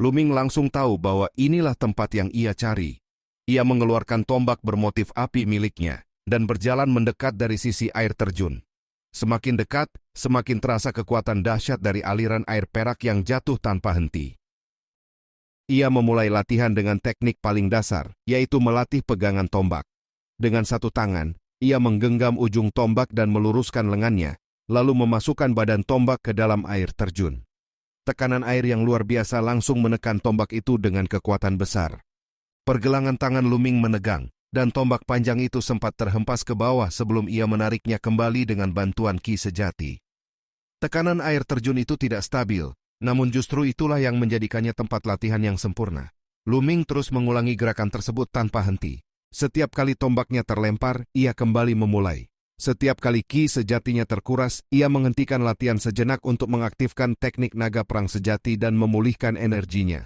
Lu-Ming langsung tahu bahwa inilah tempat yang ia cari. Ia mengeluarkan tombak bermotif api miliknya dan berjalan mendekat dari sisi air terjun. Semakin dekat, semakin terasa kekuatan dahsyat dari aliran air perak yang jatuh tanpa henti. Ia memulai latihan dengan teknik paling dasar, yaitu melatih pegangan tombak. Dengan satu tangan, ia menggenggam ujung tombak dan meluruskan lengannya, lalu memasukkan badan tombak ke dalam air terjun. Tekanan air yang luar biasa langsung menekan tombak itu dengan kekuatan besar. Pergelangan tangan Lu-Ming menegang, dan tombak panjang itu sempat terhempas ke bawah sebelum ia menariknya kembali dengan bantuan ki sejati. Tekanan air terjun itu tidak stabil, namun justru itulah yang menjadikannya tempat latihan yang sempurna. Lu-Ming terus mengulangi gerakan tersebut tanpa henti. Setiap kali tombaknya terlempar, ia kembali memulai. Setiap kali ki sejatinya terkuras, ia menghentikan latihan sejenak untuk mengaktifkan teknik naga perang sejati dan memulihkan energinya.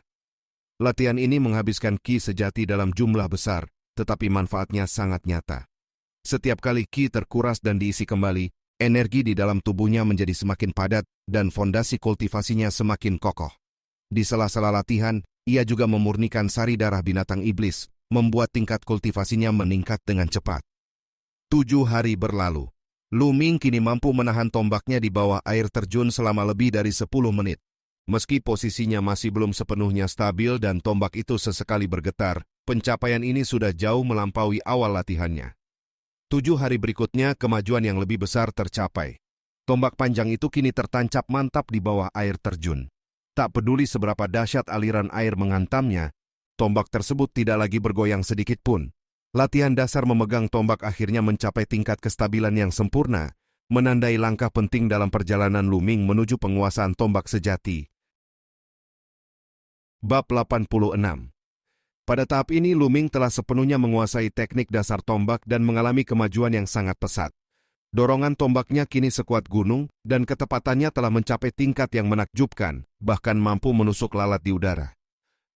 Latihan ini menghabiskan ki sejati dalam jumlah besar, tetapi manfaatnya sangat nyata. Setiap kali ki terkuras dan diisi kembali, energi di dalam tubuhnya menjadi semakin padat dan fondasi kultivasinya semakin kokoh. Di sela-sela latihan, ia juga memurnikan sari darah binatang iblis, membuat tingkat kultivasinya meningkat dengan cepat. 7 hari berlalu. Lu-Ming kini mampu menahan tombaknya di bawah air terjun selama lebih dari 10 menit. Meski posisinya masih belum sepenuhnya stabil dan tombak itu sesekali bergetar, pencapaian ini sudah jauh melampaui awal latihannya. 7 hari berikutnya, kemajuan yang lebih besar tercapai. Tombak panjang itu kini tertancap mantap di bawah air terjun. Tak peduli seberapa dahsyat aliran air menghantamnya, tombak tersebut tidak lagi bergoyang sedikit pun. Latihan dasar memegang tombak akhirnya mencapai tingkat kestabilan yang sempurna, menandai langkah penting dalam perjalanan Lu-Ming menuju penguasaan tombak sejati. Bab 86. Pada tahap ini Lu-Ming telah sepenuhnya menguasai teknik dasar tombak dan mengalami kemajuan yang sangat pesat. Dorongan tombaknya kini sekuat gunung dan ketepatannya telah mencapai tingkat yang menakjubkan, bahkan mampu menusuk lalat di udara.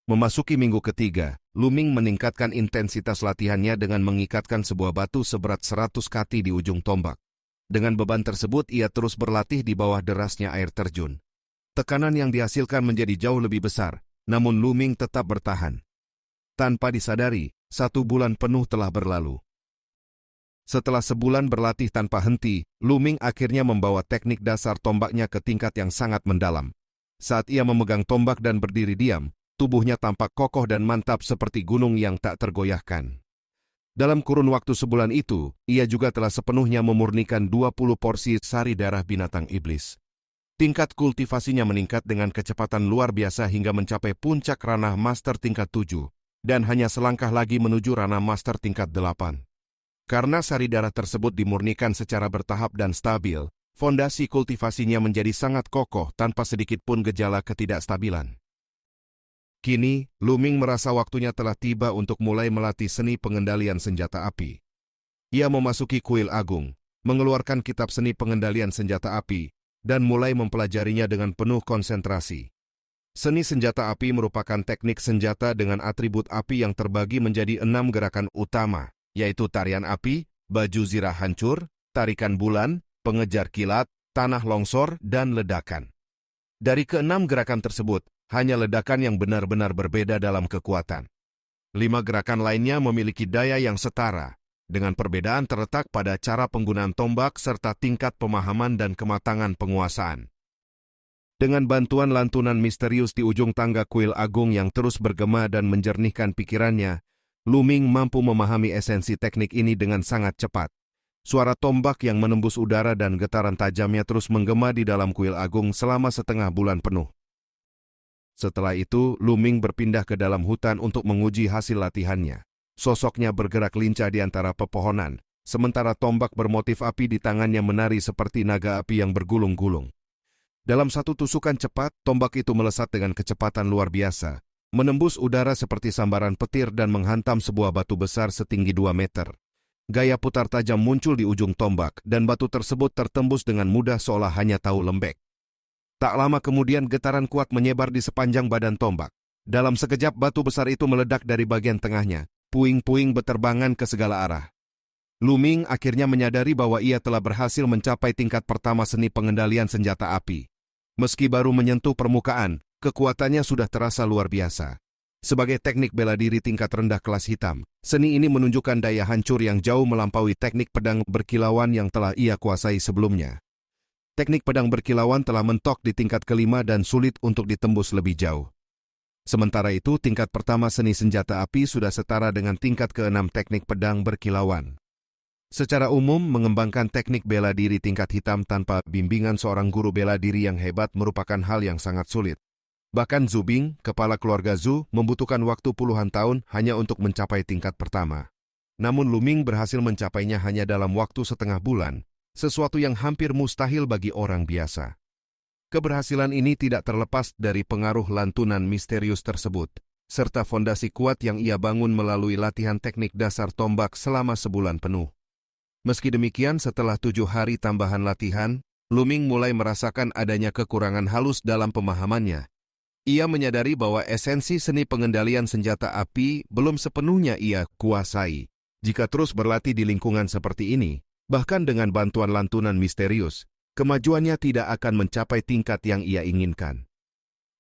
Memasuki minggu ketiga, Lu-Ming meningkatkan intensitas latihannya dengan mengikatkan sebuah batu seberat 100 kati di ujung tombak. Dengan beban tersebut ia terus berlatih di bawah derasnya air terjun. Tekanan yang dihasilkan menjadi jauh lebih besar, namun Lu-Ming tetap bertahan. Tanpa disadari, 1 bulan penuh telah berlalu. Setelah sebulan berlatih tanpa henti, Lu-Ming akhirnya membawa teknik dasar tombaknya ke tingkat yang sangat mendalam. Saat ia memegang tombak dan berdiri diam, tubuhnya tampak kokoh dan mantap seperti gunung yang tak tergoyahkan. Dalam kurun waktu sebulan itu, ia juga telah sepenuhnya memurnikan 20 porsi sari darah binatang iblis. Tingkat kultivasinya meningkat dengan kecepatan luar biasa hingga mencapai puncak ranah master tingkat 7, dan hanya selangkah lagi menuju ranah master tingkat 8. Karena sari darah tersebut dimurnikan secara bertahap dan stabil, fondasi kultivasinya menjadi sangat kokoh tanpa sedikit pun gejala ketidakstabilan. Kini, Lu-Ming merasa waktunya telah tiba untuk mulai melatih seni pengendalian senjata api. Ia memasuki kuil agung, mengeluarkan kitab seni pengendalian senjata api, dan mulai mempelajarinya dengan penuh konsentrasi. Seni senjata api merupakan teknik senjata dengan atribut api yang terbagi menjadi 6 gerakan utama, yaitu tarian api, baju zirah hancur, tarikan bulan, pengejar kilat, tanah longsor, dan ledakan. Dari ke-6 gerakan tersebut, hanya ledakan yang benar-benar berbeda dalam kekuatan. 5 gerakan lainnya memiliki daya yang setara, dengan perbedaan terletak pada cara penggunaan tombak serta tingkat pemahaman dan kematangan penguasaan. Dengan bantuan lantunan misterius di ujung tangga kuil agung yang terus bergema dan menjernihkan pikirannya, Lu-Ming mampu memahami esensi teknik ini dengan sangat cepat. Suara tombak yang menembus udara dan getaran tajamnya terus menggema di dalam kuil agung selama setengah bulan penuh. Setelah itu, Lu-Ming berpindah ke dalam hutan untuk menguji hasil latihannya. Sosoknya bergerak lincah di antara pepohonan, sementara tombak bermotif api di tangannya menari seperti naga api yang bergulung-gulung. Dalam satu tusukan cepat, tombak itu melesat dengan kecepatan luar biasa, menembus udara seperti sambaran petir dan menghantam sebuah batu besar setinggi 2 meter. Gaya putar tajam muncul di ujung tombak dan batu tersebut tertembus dengan mudah seolah hanya tahu lembek. Tak lama kemudian getaran kuat menyebar di sepanjang badan tombak. Dalam sekejap batu besar itu meledak dari bagian tengahnya. Puing-puing beterbangan ke segala arah. Lu Ming akhirnya menyadari bahwa ia telah berhasil mencapai tingkat pertama seni pengendalian senjata api. Meski baru menyentuh permukaan, kekuatannya sudah terasa luar biasa. Sebagai teknik bela diri tingkat rendah kelas hitam, seni ini menunjukkan daya hancur yang jauh melampaui teknik pedang berkilauan yang telah ia kuasai sebelumnya. Teknik pedang berkilauan telah mentok di tingkat kelima dan sulit untuk ditembus lebih jauh. Sementara itu, tingkat pertama seni senjata api sudah setara dengan tingkat ke-6 teknik pedang berkilauan. Secara umum, mengembangkan teknik bela diri tingkat hitam tanpa bimbingan seorang guru bela diri yang hebat merupakan hal yang sangat sulit. Bahkan Zhu Bing, kepala keluarga Zhu, membutuhkan waktu puluhan tahun hanya untuk mencapai tingkat pertama. Namun Lu Ming berhasil mencapainya hanya dalam waktu setengah bulan, sesuatu yang hampir mustahil bagi orang biasa. Keberhasilan ini tidak terlepas dari pengaruh lantunan misterius tersebut, serta fondasi kuat yang ia bangun melalui latihan teknik dasar tombak selama sebulan penuh. Meski demikian, setelah 7 hari tambahan latihan, Lu Ming mulai merasakan adanya kekurangan halus dalam pemahamannya. Ia menyadari bahwa esensi seni pengendalian senjata api belum sepenuhnya ia kuasai. Jika terus berlatih di lingkungan seperti ini, bahkan dengan bantuan lantunan misterius, kemajuannya tidak akan mencapai tingkat yang ia inginkan.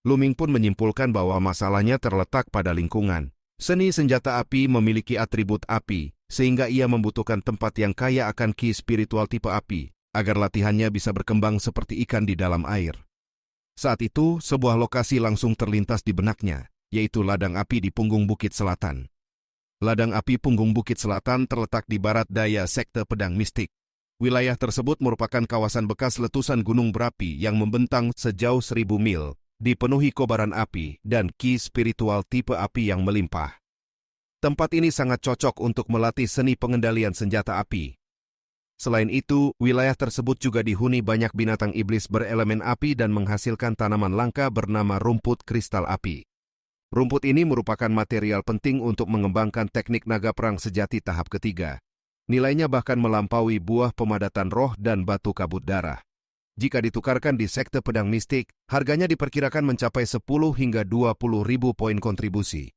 Lu Ming pun menyimpulkan bahwa masalahnya terletak pada lingkungan. Seni senjata api memiliki atribut api, sehingga ia membutuhkan tempat yang kaya akan ki spiritual tipe api, agar latihannya bisa berkembang seperti ikan di dalam air. Saat itu, sebuah lokasi langsung terlintas di benaknya, yaitu ladang api di punggung Bukit Selatan. Ladang api punggung Bukit Selatan terletak di barat daya sekte pedang mistik. Wilayah tersebut merupakan kawasan bekas letusan gunung berapi yang membentang sejauh 1000 mil, dipenuhi kobaran api dan ki spiritual tipe api yang melimpah. Tempat ini sangat cocok untuk melatih seni pengendalian senjata api. Selain itu, wilayah tersebut juga dihuni banyak binatang iblis berelemen api dan menghasilkan tanaman langka bernama rumput kristal api. Rumput ini merupakan material penting untuk mengembangkan teknik naga perang sejati tahap ketiga. Nilainya bahkan melampaui buah pemadatan roh dan batu kabut darah. Jika ditukarkan di sekte pedang mistik, harganya diperkirakan mencapai 10 hingga 20 ribu poin kontribusi.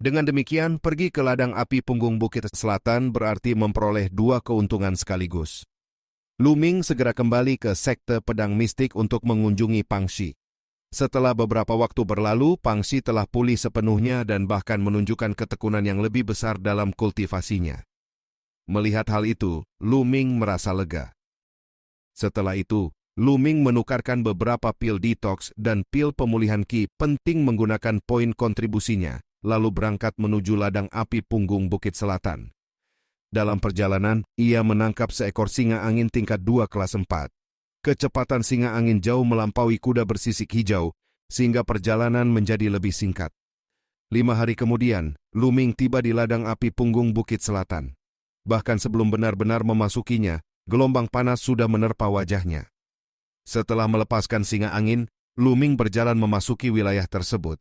Dengan demikian, pergi ke ladang api punggung Bukit Selatan berarti memperoleh 2 keuntungan sekaligus. Lu Ming segera kembali ke sekte pedang mistik untuk mengunjungi Pang Xi. Setelah beberapa waktu berlalu, Pang Xi telah pulih sepenuhnya dan bahkan menunjukkan ketekunan yang lebih besar dalam kultivasinya. Melihat hal itu, Lu Ming merasa lega. Setelah itu, Lu Ming menukarkan beberapa pil detox dan pil pemulihan ki penting menggunakan poin kontribusinya, lalu berangkat menuju ladang api punggung Bukit Selatan. Dalam perjalanan, ia menangkap seekor singa angin tingkat 2 kelas 4. Kecepatan singa angin jauh melampaui kuda bersisik hijau, sehingga perjalanan menjadi lebih singkat. 5 hari kemudian, Lu Ming tiba di ladang api punggung Bukit Selatan. Bahkan sebelum benar-benar memasukinya, gelombang panas sudah menerpa wajahnya. Setelah melepaskan singa angin, Lu Ming berjalan memasuki wilayah tersebut.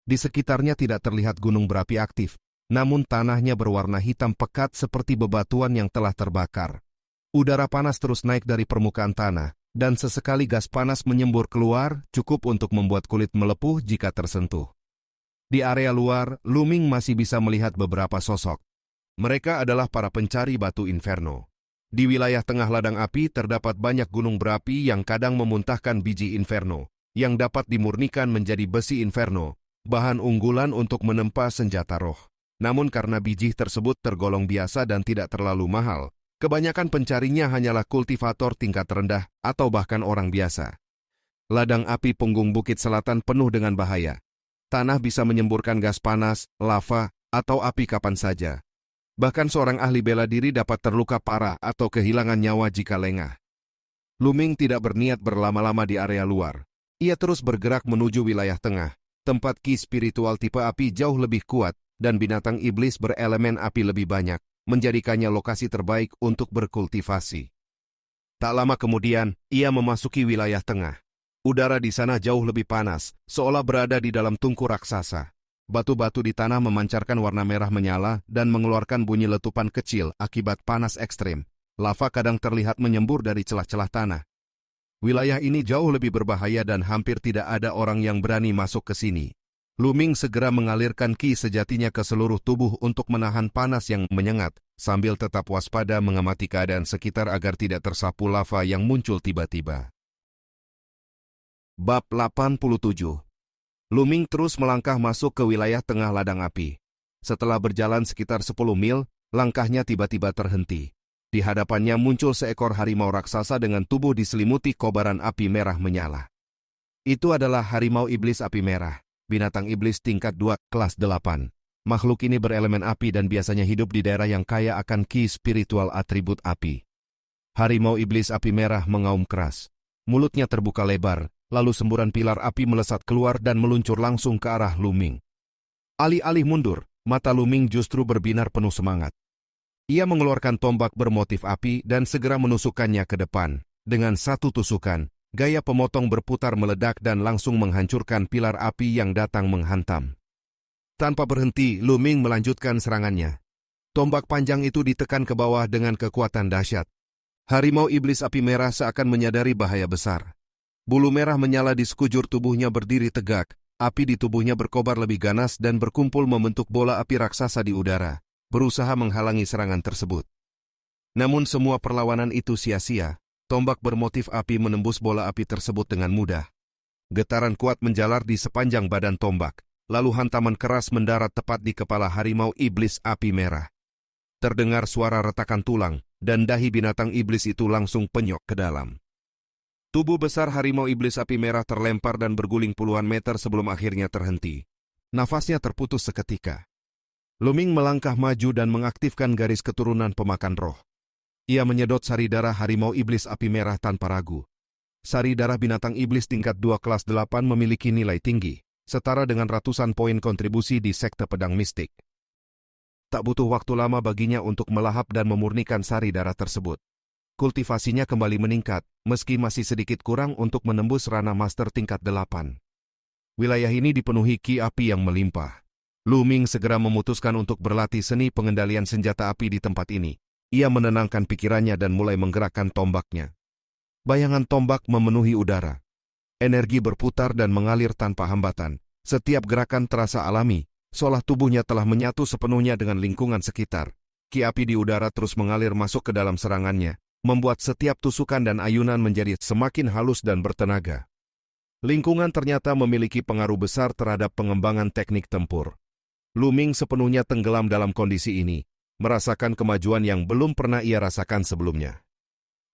Di sekitarnya tidak terlihat gunung berapi aktif, namun tanahnya berwarna hitam pekat seperti bebatuan yang telah terbakar. Udara panas terus naik dari permukaan tanah, dan sesekali gas panas menyembur keluar, cukup untuk membuat kulit melepuh jika tersentuh. Di area luar, Lu Ming masih bisa melihat beberapa sosok. Mereka adalah para pencari batu inferno. Di wilayah tengah ladang api terdapat banyak gunung berapi yang kadang memuntahkan biji inferno, yang dapat dimurnikan menjadi besi inferno, bahan unggulan untuk menempa senjata roh. Namun karena biji tersebut tergolong biasa dan tidak terlalu mahal, kebanyakan pencarinya hanyalah kultivator tingkat rendah atau bahkan orang biasa. Ladang api punggung Bukit Selatan penuh dengan bahaya. Tanah bisa menyemburkan gas panas, lava, atau api kapan saja. Bahkan seorang ahli bela diri dapat terluka parah atau kehilangan nyawa jika lengah. Lu Ming tidak berniat berlama-lama di area luar. Ia terus bergerak menuju wilayah tengah, tempat ki spiritual tipe api jauh lebih kuat dan binatang iblis berelemen api lebih banyak, menjadikannya lokasi terbaik untuk berkultivasi. Tak lama kemudian, ia memasuki wilayah tengah. Udara di sana jauh lebih panas, seolah berada di dalam tungku raksasa. Batu-batu di tanah memancarkan warna merah menyala dan mengeluarkan bunyi letupan kecil akibat panas ekstrem. Lava kadang terlihat menyembur dari celah-celah tanah. Wilayah ini jauh lebih berbahaya dan hampir tidak ada orang yang berani masuk ke sini. Lu Ming segera mengalirkan ki sejatinya ke seluruh tubuh untuk menahan panas yang menyengat, sambil tetap waspada mengamati keadaan sekitar agar tidak tersapu lava yang muncul tiba-tiba. Bab 87. Lu Ming terus melangkah masuk ke wilayah tengah ladang api. Setelah berjalan sekitar 10 mil, langkahnya tiba-tiba terhenti. Di hadapannya muncul seekor harimau raksasa dengan tubuh diselimuti kobaran api merah menyala. Itu adalah harimau iblis api merah, binatang iblis tingkat 2, kelas 8. Makhluk ini berelemen api dan biasanya hidup di daerah yang kaya akan ki spiritual atribut api. Harimau iblis api merah mengaum keras. Mulutnya terbuka lebar, lalu semburan pilar api melesat keluar dan meluncur langsung ke arah Lu Ming. Alih-alih mundur, mata Lu Ming justru berbinar penuh semangat. Ia mengeluarkan tombak bermotif api dan segera menusukkannya ke depan. Dengan satu tusukan, gaya pemotong berputar meledak dan langsung menghancurkan pilar api yang datang menghantam. Tanpa berhenti, Lu Ming melanjutkan serangannya. Tombak panjang itu ditekan ke bawah dengan kekuatan dahsyat. Harimau iblis api merah seakan menyadari bahaya besar. Bulu merah menyala di sekujur tubuhnya berdiri tegak, api di tubuhnya berkobar lebih ganas dan berkumpul membentuk bola api raksasa di udara, berusaha menghalangi serangan tersebut. Namun semua perlawanan itu sia-sia. Tombak bermotif api menembus bola api tersebut dengan mudah. Getaran kuat menjalar di sepanjang badan tombak, lalu hantaman keras mendarat tepat di kepala harimau iblis api merah. Terdengar suara retakan tulang, dan dahi binatang iblis itu langsung penyok ke dalam. Tubuh besar harimau iblis api merah terlempar dan berguling puluhan meter sebelum akhirnya terhenti. Nafasnya terputus seketika. Lu Ming melangkah maju dan mengaktifkan garis keturunan pemakan roh. Ia menyedot sari darah harimau iblis api merah tanpa ragu. Sari darah binatang iblis tingkat 2 kelas 8 memiliki nilai tinggi, setara dengan ratusan poin kontribusi di sekte pedang mistik. Tak butuh waktu lama baginya untuk melahap dan memurnikan sari darah tersebut. Kultivasinya kembali meningkat, meski masih sedikit kurang untuk menembus ranah master tingkat 8. Wilayah ini dipenuhi ki api yang melimpah. Lu Ming segera memutuskan untuk berlatih seni pengendalian senjata api di tempat ini. Ia menenangkan pikirannya dan mulai menggerakkan tombaknya. Bayangan tombak memenuhi udara. Energi berputar dan mengalir tanpa hambatan. Setiap gerakan terasa alami, seolah tubuhnya telah menyatu sepenuhnya dengan lingkungan sekitar. Ki api di udara terus mengalir masuk ke dalam serangannya, membuat setiap tusukan dan ayunan menjadi semakin halus dan bertenaga. Lingkungan ternyata memiliki pengaruh besar terhadap pengembangan teknik tempur. Lu Ming sepenuhnya tenggelam dalam kondisi ini, merasakan kemajuan yang belum pernah ia rasakan sebelumnya.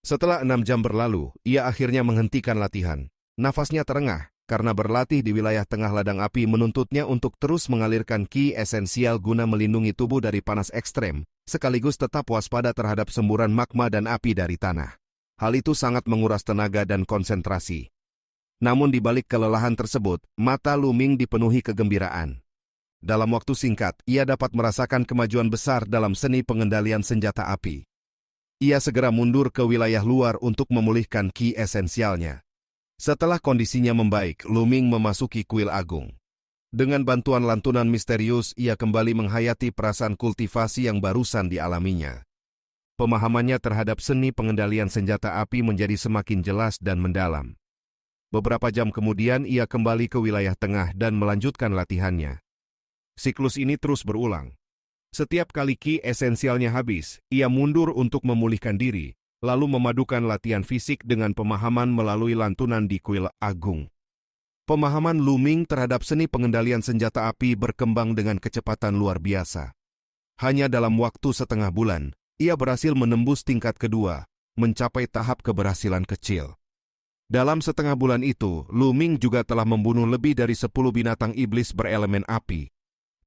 Setelah 6 jam berlalu, ia akhirnya menghentikan latihan. Nafasnya terengah, karena berlatih di wilayah tengah ladang api menuntutnya untuk terus mengalirkan ki esensial guna melindungi tubuh dari panas ekstrem, sekaligus tetap waspada terhadap semburan magma dan api dari tanah. Hal itu sangat menguras tenaga dan konsentrasi. Namun di balik kelelahan tersebut, mata Lu Ming dipenuhi kegembiraan. Dalam waktu singkat, ia dapat merasakan kemajuan besar dalam seni pengendalian senjata api. Ia segera mundur ke wilayah luar untuk memulihkan ki esensialnya. Setelah kondisinya membaik, Lu Ming memasuki kuil agung. Dengan bantuan lantunan misterius, ia kembali menghayati perasaan kultivasi yang barusan dialaminya. Pemahamannya terhadap seni pengendalian senjata api menjadi semakin jelas dan mendalam. Beberapa jam kemudian, ia kembali ke wilayah tengah dan melanjutkan latihannya. Siklus ini terus berulang. Setiap kali ki esensialnya habis, ia mundur untuk memulihkan diri, lalu memadukan latihan fisik dengan pemahaman melalui lantunan di kuil agung. Pemahaman Lu Ming terhadap seni pengendalian senjata api berkembang dengan kecepatan luar biasa. Hanya dalam waktu setengah bulan, ia berhasil menembus tingkat kedua, mencapai tahap keberhasilan kecil. Dalam setengah bulan itu, Lu Ming juga telah membunuh lebih dari 10 binatang iblis berelemen api.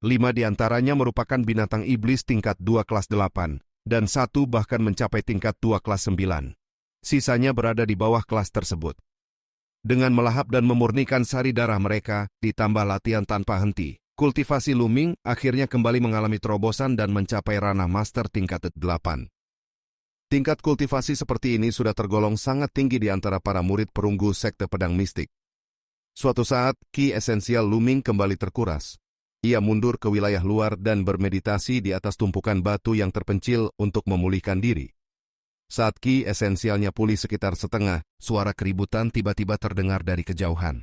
5 diantaranya merupakan binatang iblis tingkat 2 kelas 8, dan 1 bahkan mencapai tingkat 2 kelas 9. Sisanya berada di bawah kelas tersebut. Dengan melahap dan memurnikan sari darah mereka, ditambah latihan tanpa henti, kultivasi Lu Ming akhirnya kembali mengalami terobosan dan mencapai ranah master tingkat 8. Tingkat kultivasi seperti ini sudah tergolong sangat tinggi di antara para murid perunggu sekte pedang mistik. Suatu saat, ki esensial Lu Ming kembali terkuras. Ia mundur ke wilayah luar dan bermeditasi di atas tumpukan batu yang terpencil untuk memulihkan diri. Saat ki esensialnya pulih sekitar setengah, suara keributan tiba-tiba terdengar dari kejauhan.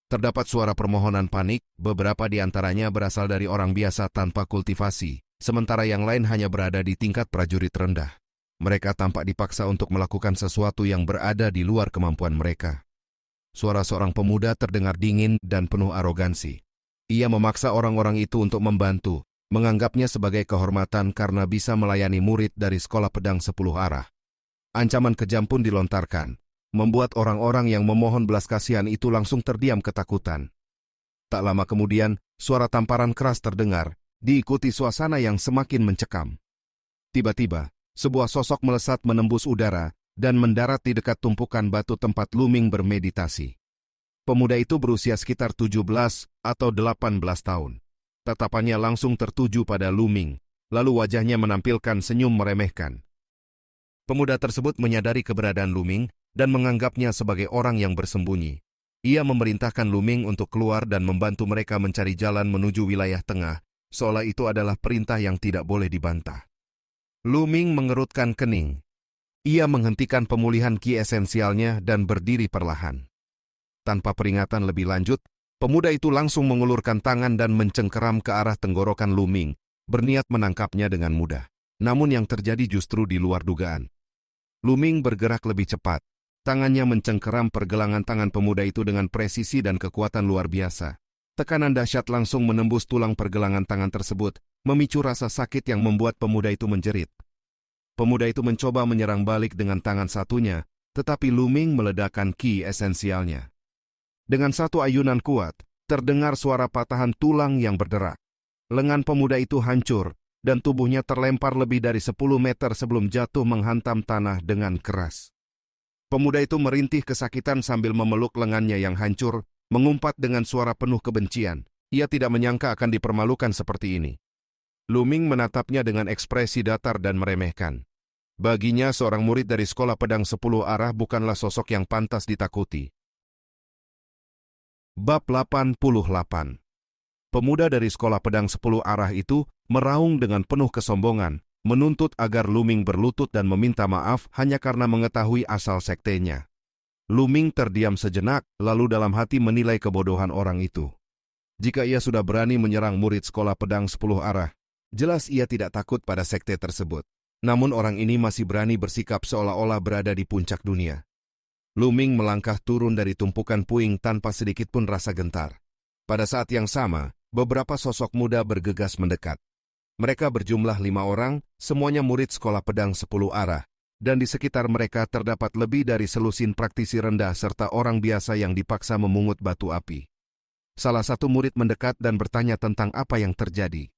Terdapat suara permohonan panik, beberapa di antaranya berasal dari orang biasa tanpa kultivasi, sementara yang lain hanya berada di tingkat prajurit rendah. Mereka tampak dipaksa untuk melakukan sesuatu yang berada di luar kemampuan mereka. Suara seorang pemuda terdengar dingin dan penuh arogansi. Ia memaksa orang-orang itu untuk membantu, menganggapnya sebagai kehormatan karena bisa melayani murid dari sekolah pedang 10 arah. Ancaman kejam pun dilontarkan, membuat orang-orang yang memohon belas kasihan itu langsung terdiam ketakutan. Tak lama kemudian, suara tamparan keras terdengar, diikuti suasana yang semakin mencekam. Tiba-tiba, sebuah sosok melesat menembus udara dan mendarat di dekat tumpukan batu tempat Luming bermeditasi. Pemuda itu berusia sekitar 17 atau 18 tahun. Tatapannya langsung tertuju pada Luming, lalu wajahnya menampilkan senyum meremehkan. Pemuda tersebut menyadari keberadaan Luming dan menganggapnya sebagai orang yang bersembunyi. Ia memerintahkan Luming untuk keluar dan membantu mereka mencari jalan menuju wilayah tengah, seolah itu adalah perintah yang tidak boleh dibantah. Luming mengerutkan kening. Ia menghentikan pemulihan ki esensialnya dan berdiri perlahan. Tanpa peringatan lebih lanjut, pemuda itu langsung mengulurkan tangan dan mencengkeram ke arah tenggorokan Luming, berniat menangkapnya dengan mudah. Namun yang terjadi justru di luar dugaan. Luming bergerak lebih cepat. Tangannya mencengkeram pergelangan tangan pemuda itu dengan presisi dan kekuatan luar biasa. Tekanan dahsyat langsung menembus tulang pergelangan tangan tersebut, memicu rasa sakit yang membuat pemuda itu menjerit. Pemuda itu mencoba menyerang balik dengan tangan satunya, tetapi Luming meledakkan ki esensialnya. Dengan satu ayunan kuat, terdengar suara patahan tulang yang berderak. Lengan pemuda itu hancur, dan tubuhnya terlempar lebih dari 10 meter sebelum jatuh menghantam tanah dengan keras. Pemuda itu merintih kesakitan sambil memeluk lengannya yang hancur, mengumpat dengan suara penuh kebencian. Ia tidak menyangka akan dipermalukan seperti ini. Luming menatapnya dengan ekspresi datar dan meremehkan. Baginya seorang murid dari sekolah pedang 10 arah bukanlah sosok yang pantas ditakuti. Bab 88. Pemuda dari sekolah pedang 10 arah itu meraung dengan penuh kesombongan, menuntut agar Luming berlutut dan meminta maaf hanya karena mengetahui asal sektenya. Luming terdiam sejenak, lalu dalam hati menilai kebodohan orang itu. Jika ia sudah berani menyerang murid sekolah pedang 10 arah, jelas ia tidak takut pada sekte tersebut. Namun orang ini masih berani bersikap seolah-olah berada di puncak dunia. Luming melangkah turun dari tumpukan puing tanpa sedikit pun rasa gentar. Pada saat yang sama, beberapa sosok muda bergegas mendekat. Mereka berjumlah 5 orang, semuanya murid sekolah pedang 10 arah, dan di sekitar mereka terdapat lebih dari selusin praktisi rendah serta orang biasa yang dipaksa memungut batu api. Salah satu murid mendekat dan bertanya tentang apa yang terjadi.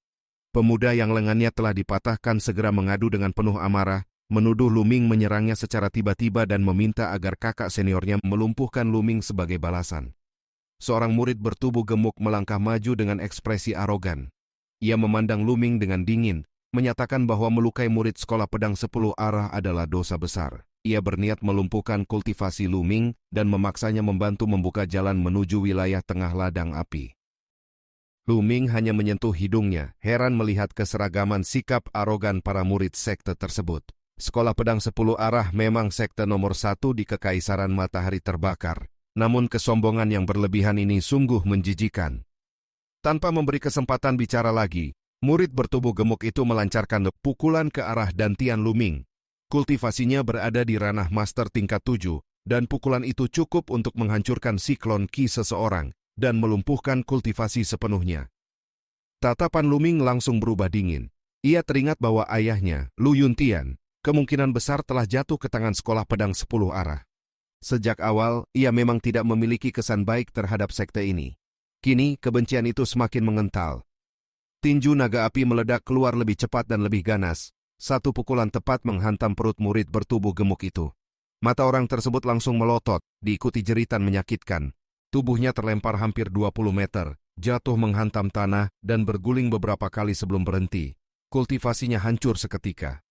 Pemuda yang lengannya telah dipatahkan segera mengadu dengan penuh amarah, menuduh Luming menyerangnya secara tiba-tiba dan meminta agar kakak seniornya melumpuhkan Luming sebagai balasan. Seorang murid bertubuh gemuk melangkah maju dengan ekspresi arogan. Ia memandang Luming dengan dingin, menyatakan bahwa melukai murid sekolah pedang 10 arah adalah dosa besar. Ia berniat melumpuhkan kultivasi Luming dan memaksanya membantu membuka jalan menuju wilayah tengah ladang api. Luming hanya menyentuh hidungnya, heran melihat keseragaman sikap arogan para murid sekte tersebut. Sekolah pedang 10 arah memang sekte nomor 1 di Kekaisaran Matahari Terbakar, namun kesombongan yang berlebihan ini sungguh menjijikan. Tanpa memberi kesempatan bicara lagi, murid bertubuh gemuk itu melancarkan pukulan ke arah dantian Luming. Kultivasinya berada di ranah master tingkat 7, dan pukulan itu cukup untuk menghancurkan siklon ki seseorang dan melumpuhkan kultivasi sepenuhnya. Tatapan Luming langsung berubah dingin. Ia teringat bahwa ayahnya, Lu Yuntian, kemungkinan besar telah jatuh ke tangan sekolah pedang 10 arah. Sejak awal, ia memang tidak memiliki kesan baik terhadap sekte ini. Kini, kebencian itu semakin mengental. Tinju naga api meledak keluar lebih cepat dan lebih ganas. Satu pukulan tepat menghantam perut murid bertubuh gemuk itu. Mata orang tersebut langsung melotot, diikuti jeritan menyakitkan. Tubuhnya terlempar hampir 20 meter, jatuh menghantam tanah dan berguling beberapa kali sebelum berhenti. Kultivasinya hancur seketika.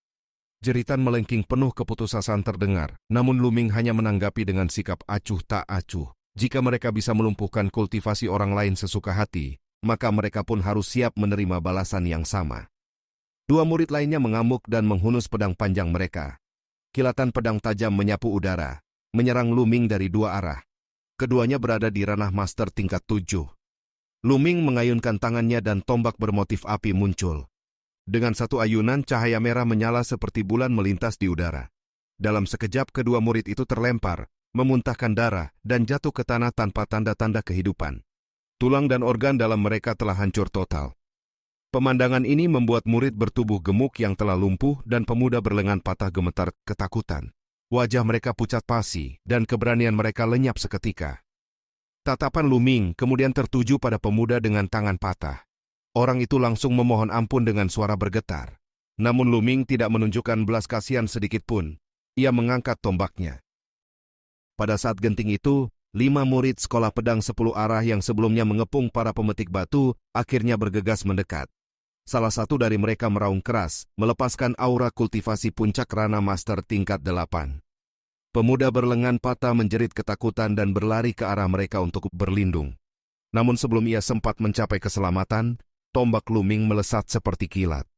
Jeritan melengking penuh keputusasaan terdengar, namun Luming hanya menanggapi dengan sikap acuh tak acuh. Jika mereka bisa melumpuhkan kultivasi orang lain sesuka hati, maka mereka pun harus siap menerima balasan yang sama. Dua murid lainnya mengamuk dan menghunus pedang panjang mereka. Kilatan pedang tajam menyapu udara, menyerang Luming dari dua arah. Keduanya berada di ranah master tingkat 7. Luming mengayunkan tangannya dan tombak bermotif api muncul. Dengan satu ayunan, cahaya merah menyala seperti bulan melintas di udara. Dalam sekejap, kedua murid itu terlempar, memuntahkan darah, dan jatuh ke tanah tanpa tanda-tanda kehidupan. Tulang dan organ dalam mereka telah hancur total. Pemandangan ini membuat murid bertubuh gemuk yang telah lumpuh dan pemuda berlengan patah gemetar ketakutan. Wajah mereka pucat pasi, dan keberanian mereka lenyap seketika. Tatapan Luming kemudian tertuju pada pemuda dengan tangan patah. Orang itu langsung memohon ampun dengan suara bergetar. Namun Luming tidak menunjukkan belas kasihan sedikit pun. Ia mengangkat tombaknya. Pada saat genting itu, 5 murid sekolah pedang 10 arah yang sebelumnya mengepung para pemetik batu, akhirnya bergegas mendekat. Salah satu dari mereka meraung keras, melepaskan aura kultivasi puncak rana master tingkat 8. Pemuda berlengan patah menjerit ketakutan dan berlari ke arah mereka untuk berlindung. Namun sebelum ia sempat mencapai keselamatan, tombak Luming melesat seperti kilat.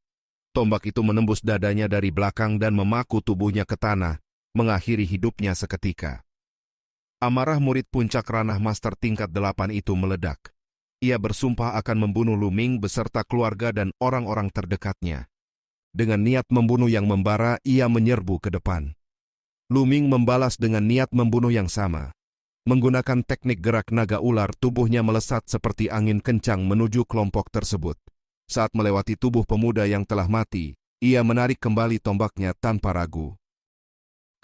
Tombak itu menembus dadanya dari belakang dan memaku tubuhnya ke tanah, mengakhiri hidupnya seketika. Amarah murid puncak ranah master tingkat 8 itu meledak. Ia bersumpah akan membunuh Luming beserta keluarga dan orang-orang terdekatnya. Dengan niat membunuh yang membara, ia menyerbu ke depan. Luming membalas dengan niat membunuh yang sama. Menggunakan teknik gerak naga ular, tubuhnya melesat seperti angin kencang menuju kelompok tersebut. Saat melewati tubuh pemuda yang telah mati, ia menarik kembali tombaknya tanpa ragu.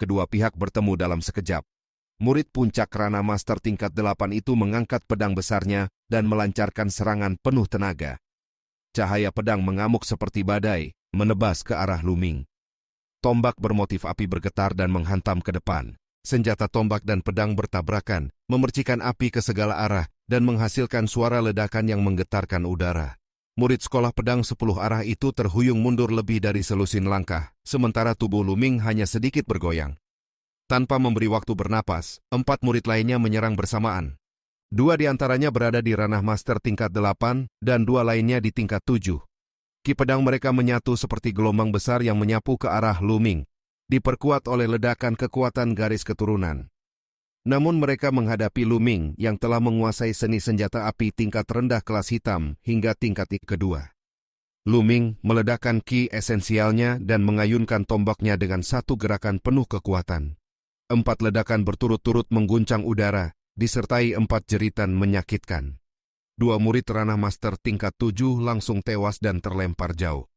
Kedua pihak bertemu dalam sekejap. Murid puncak rana master tingkat 8 itu mengangkat pedang besarnya dan melancarkan serangan penuh tenaga. Cahaya pedang mengamuk seperti badai, menebas ke arah Luming. Tombak bermotif api bergetar dan menghantam ke depan. Senjata tombak dan pedang bertabrakan, memercikan api ke segala arah, dan menghasilkan suara ledakan yang menggetarkan udara. Murid sekolah pedang 10 arah itu terhuyung mundur lebih dari selusin langkah, sementara tubuh Luming hanya sedikit bergoyang. Tanpa memberi waktu bernapas, 4 murid lainnya menyerang bersamaan. 2 di antaranya berada di ranah master tingkat 8 dan 2 lainnya di tingkat 7. Ki pedang mereka menyatu seperti gelombang besar yang menyapu ke arah Luming, diperkuat oleh ledakan kekuatan garis keturunan. Namun mereka menghadapi Luming yang telah menguasai seni senjata api tingkat rendah kelas hitam hingga tingkat kedua. Luming meledakkan ki esensialnya dan mengayunkan tombaknya dengan satu gerakan penuh kekuatan. 4 ledakan berturut-turut mengguncang udara, disertai 4 jeritan menyakitkan. 2 murid ranah master tingkat 7 langsung tewas dan terlempar jauh.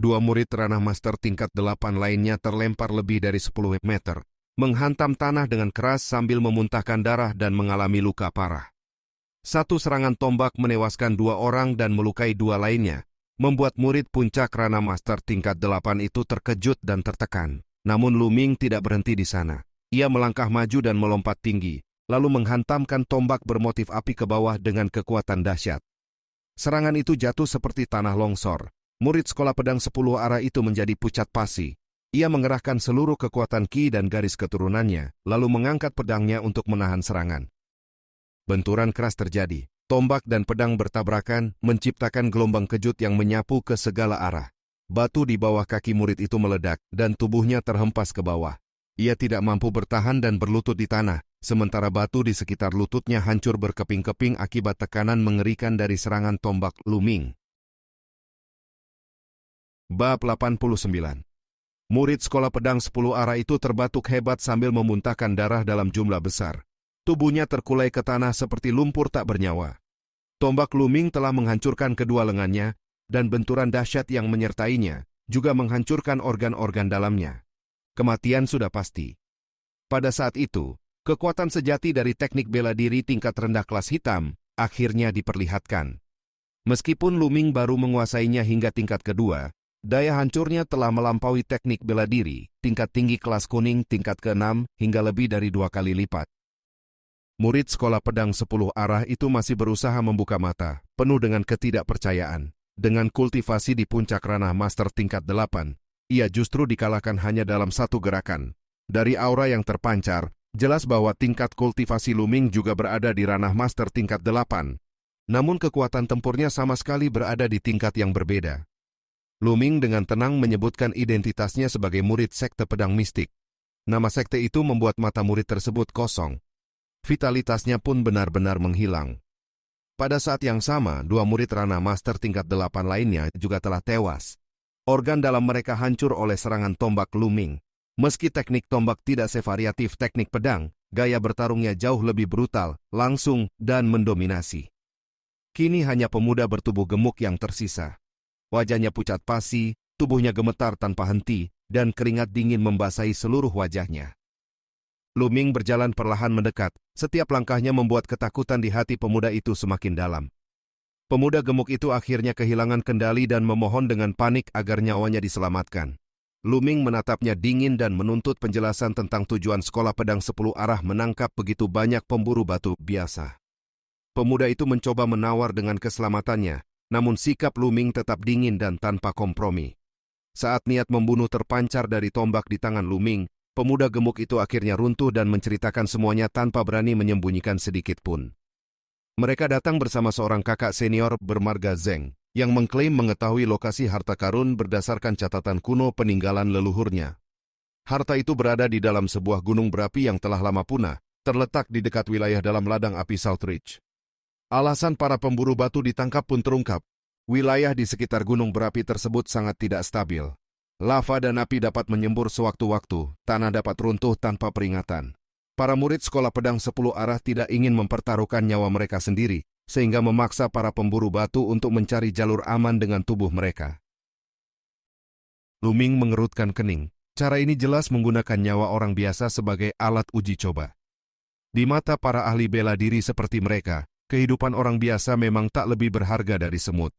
2 murid ranah master tingkat 8 lainnya terlempar lebih dari 10 meter, menghantam tanah dengan keras sambil memuntahkan darah dan mengalami luka parah. Satu serangan tombak menewaskan 2 orang dan melukai 2 lainnya, membuat murid puncak ranah master tingkat 8 itu terkejut dan tertekan. Namun Luming tidak berhenti di sana. Ia melangkah maju dan melompat tinggi, lalu menghantamkan tombak bermotif api ke bawah dengan kekuatan dahsyat. Serangan itu jatuh seperti tanah longsor. Murid sekolah pedang 10 arah itu menjadi pucat pasi. Ia mengerahkan seluruh kekuatan ki dan garis keturunannya, lalu mengangkat pedangnya untuk menahan serangan. Benturan keras terjadi. Tombak dan pedang bertabrakan, menciptakan gelombang kejut yang menyapu ke segala arah. Batu di bawah kaki murid itu meledak, dan tubuhnya terhempas ke bawah. Ia tidak mampu bertahan dan berlutut di tanah, sementara batu di sekitar lututnya hancur berkeping-keping akibat tekanan mengerikan dari serangan tombak Luming. Bab 89. Murid sekolah pedang 10 arah itu terbatuk hebat sambil memuntahkan darah dalam jumlah besar. Tubuhnya terkulai ke tanah seperti lumpur tak bernyawa. Tombak Luming telah menghancurkan kedua lengannya, dan benturan dahsyat yang menyertainya juga menghancurkan organ-organ dalamnya. Kematian sudah pasti. Pada saat itu, kekuatan sejati dari teknik bela diri tingkat rendah kelas hitam akhirnya diperlihatkan. Meskipun Luming baru menguasainya hingga tingkat kedua, daya hancurnya telah melampaui teknik bela diri tingkat tinggi kelas kuning tingkat ke-6 hingga lebih dari 2 kali lipat. Murid sekolah pedang 10 arah itu masih berusaha membuka mata, penuh dengan ketidakpercayaan. Dengan kultivasi di puncak ranah master tingkat 8, ia justru dikalahkan hanya dalam satu gerakan. Dari aura yang terpancar, jelas bahwa tingkat kultivasi Luming juga berada di ranah master tingkat 8. Namun kekuatan tempurnya sama sekali berada di tingkat yang berbeda. Luming dengan tenang menyebutkan identitasnya sebagai murid sekte pedang mistik. Nama sekte itu membuat mata murid tersebut kosong. Vitalitasnya pun benar-benar menghilang. Pada saat yang sama, 2 murid Rana Master tingkat 8 lainnya juga telah tewas. Organ dalam mereka hancur oleh serangan tombak Luming. Meski teknik tombak tidak sevariatif teknik pedang, gaya bertarungnya jauh lebih brutal, langsung, dan mendominasi. Kini hanya pemuda bertubuh gemuk yang tersisa. Wajahnya pucat pasi, tubuhnya gemetar tanpa henti, dan keringat dingin membasahi seluruh wajahnya. Luming berjalan perlahan mendekat, setiap langkahnya membuat ketakutan di hati pemuda itu semakin dalam. Pemuda gemuk itu akhirnya kehilangan kendali dan memohon dengan panik agar nyawanya diselamatkan. Luming menatapnya dingin dan menuntut penjelasan tentang tujuan sekolah pedang 10 arah menangkap begitu banyak pemburu batu biasa. Pemuda itu mencoba menawar dengan keselamatannya, namun sikap Luming tetap dingin dan tanpa kompromi. Saat niat membunuh terpancar dari tombak di tangan Luming, pemuda gemuk itu akhirnya runtuh dan menceritakan semuanya tanpa berani menyembunyikan sedikit pun. Mereka datang bersama seorang kakak senior bermarga Zeng, yang mengklaim mengetahui lokasi harta karun berdasarkan catatan kuno peninggalan leluhurnya. Harta itu berada di dalam sebuah gunung berapi yang telah lama punah, terletak di dekat wilayah dalam ladang api Southridge. Alasan para pemburu batu ditangkap pun terungkap. Wilayah di sekitar gunung berapi tersebut sangat tidak stabil. Lava dan api dapat menyembur sewaktu-waktu, tanah dapat runtuh tanpa peringatan. Para murid sekolah pedang 10 arah tidak ingin mempertaruhkan nyawa mereka sendiri, sehingga memaksa para pemburu batu untuk mencari jalur aman dengan tubuh mereka. Luming mengerutkan kening. Cara ini jelas menggunakan nyawa orang biasa sebagai alat uji coba. Di mata para ahli bela diri seperti mereka, kehidupan orang biasa memang tak lebih berharga dari semut.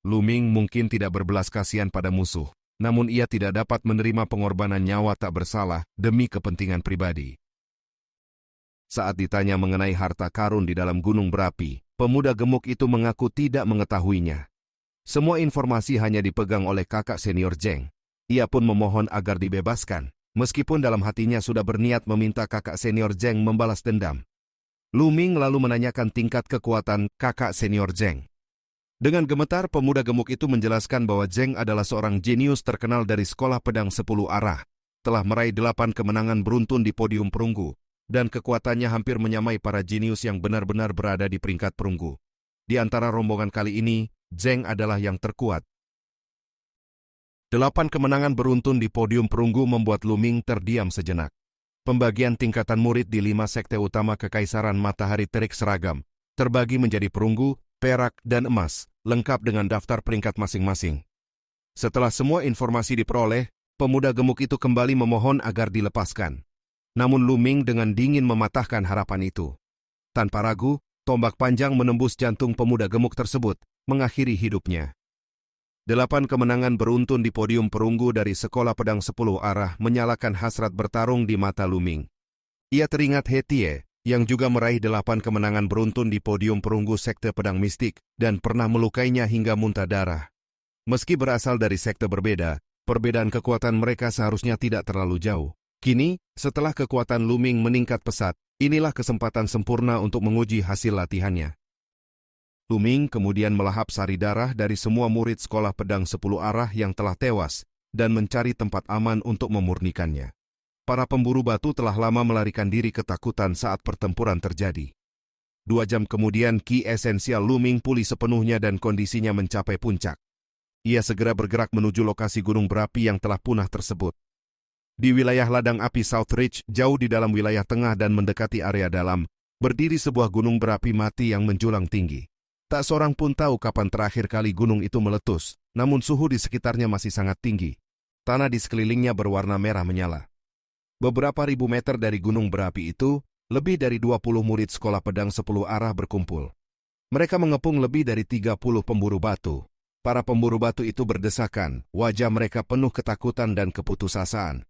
Luming mungkin tidak berbelas kasihan pada musuh, namun ia tidak dapat menerima pengorbanan nyawa tak bersalah demi kepentingan pribadi. Saat ditanya mengenai harta karun di dalam gunung berapi, pemuda gemuk itu mengaku tidak mengetahuinya. Semua informasi hanya dipegang oleh kakak senior Zeng. Ia pun memohon agar dibebaskan, meskipun dalam hatinya sudah berniat meminta kakak senior Zeng membalas dendam. Luming lalu menanyakan tingkat kekuatan kakak senior Zeng. Dengan gemetar, pemuda gemuk itu menjelaskan bahwa Zeng adalah seorang jenius terkenal dari sekolah pedang 10 arah, telah meraih 8 kemenangan beruntun di podium perunggu, dan kekuatannya hampir menyamai para jenius yang benar-benar berada di peringkat perunggu. Di antara rombongan kali ini, Zeng adalah yang terkuat. 8 kemenangan beruntun di podium perunggu membuat Luming terdiam sejenak. Pembagian tingkatan murid di 5 sekte utama Kekaisaran Matahari Terik seragam, terbagi menjadi perunggu, perak, dan emas, lengkap dengan daftar peringkat masing-masing. Setelah semua informasi diperoleh, pemuda gemuk itu kembali memohon agar dilepaskan. Namun Luming dengan dingin mematahkan harapan itu. Tanpa ragu, tombak panjang menembus jantung pemuda gemuk tersebut, mengakhiri hidupnya. 8 kemenangan beruntun di podium perunggu dari sekolah pedang 10 arah menyalakan hasrat bertarung di mata Luming. Ia teringat Hetie, yang juga meraih 8 kemenangan beruntun di podium perunggu sekte pedang mistik, dan pernah melukainya hingga muntah darah. Meski berasal dari sekte berbeda, perbedaan kekuatan mereka seharusnya tidak terlalu jauh. Kini, setelah kekuatan Luming meningkat pesat, inilah kesempatan sempurna untuk menguji hasil latihannya. Luming kemudian melahap sari darah dari semua murid sekolah pedang 10 arah yang telah tewas dan mencari tempat aman untuk memurnikannya. Para pemburu batu telah lama melarikan diri ketakutan saat pertempuran terjadi. 2 jam kemudian ki esensial Luming pulih sepenuhnya dan kondisinya mencapai puncak. Ia segera bergerak menuju lokasi gunung berapi yang telah punah tersebut. Di wilayah ladang api Southridge, jauh di dalam wilayah tengah dan mendekati area dalam, berdiri sebuah gunung berapi mati yang menjulang tinggi. Tak seorang pun tahu kapan terakhir kali gunung itu meletus, namun suhu di sekitarnya masih sangat tinggi. Tanah di sekelilingnya berwarna merah menyala. Beberapa ribu meter dari gunung berapi itu, lebih dari 20 murid sekolah pedang 10 arah berkumpul. Mereka mengepung lebih dari 30 pemburu batu. Para pemburu batu itu berdesakan, wajah mereka penuh ketakutan dan keputusasaan.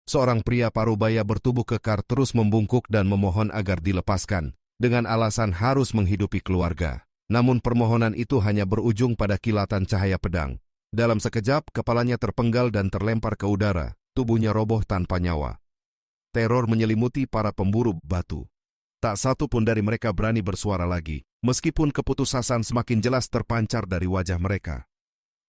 Seorang pria parubaya bertubuh kekar terus membungkuk dan memohon agar dilepaskan, dengan alasan harus menghidupi keluarga. Namun permohonan itu hanya berujung pada kilatan cahaya pedang. Dalam sekejap, kepalanya terpenggal dan terlempar ke udara, tubuhnya roboh tanpa nyawa. Teror menyelimuti para pemburu batu. Tak satu pun dari mereka berani bersuara lagi, meskipun keputusasaan semakin jelas terpancar dari wajah mereka.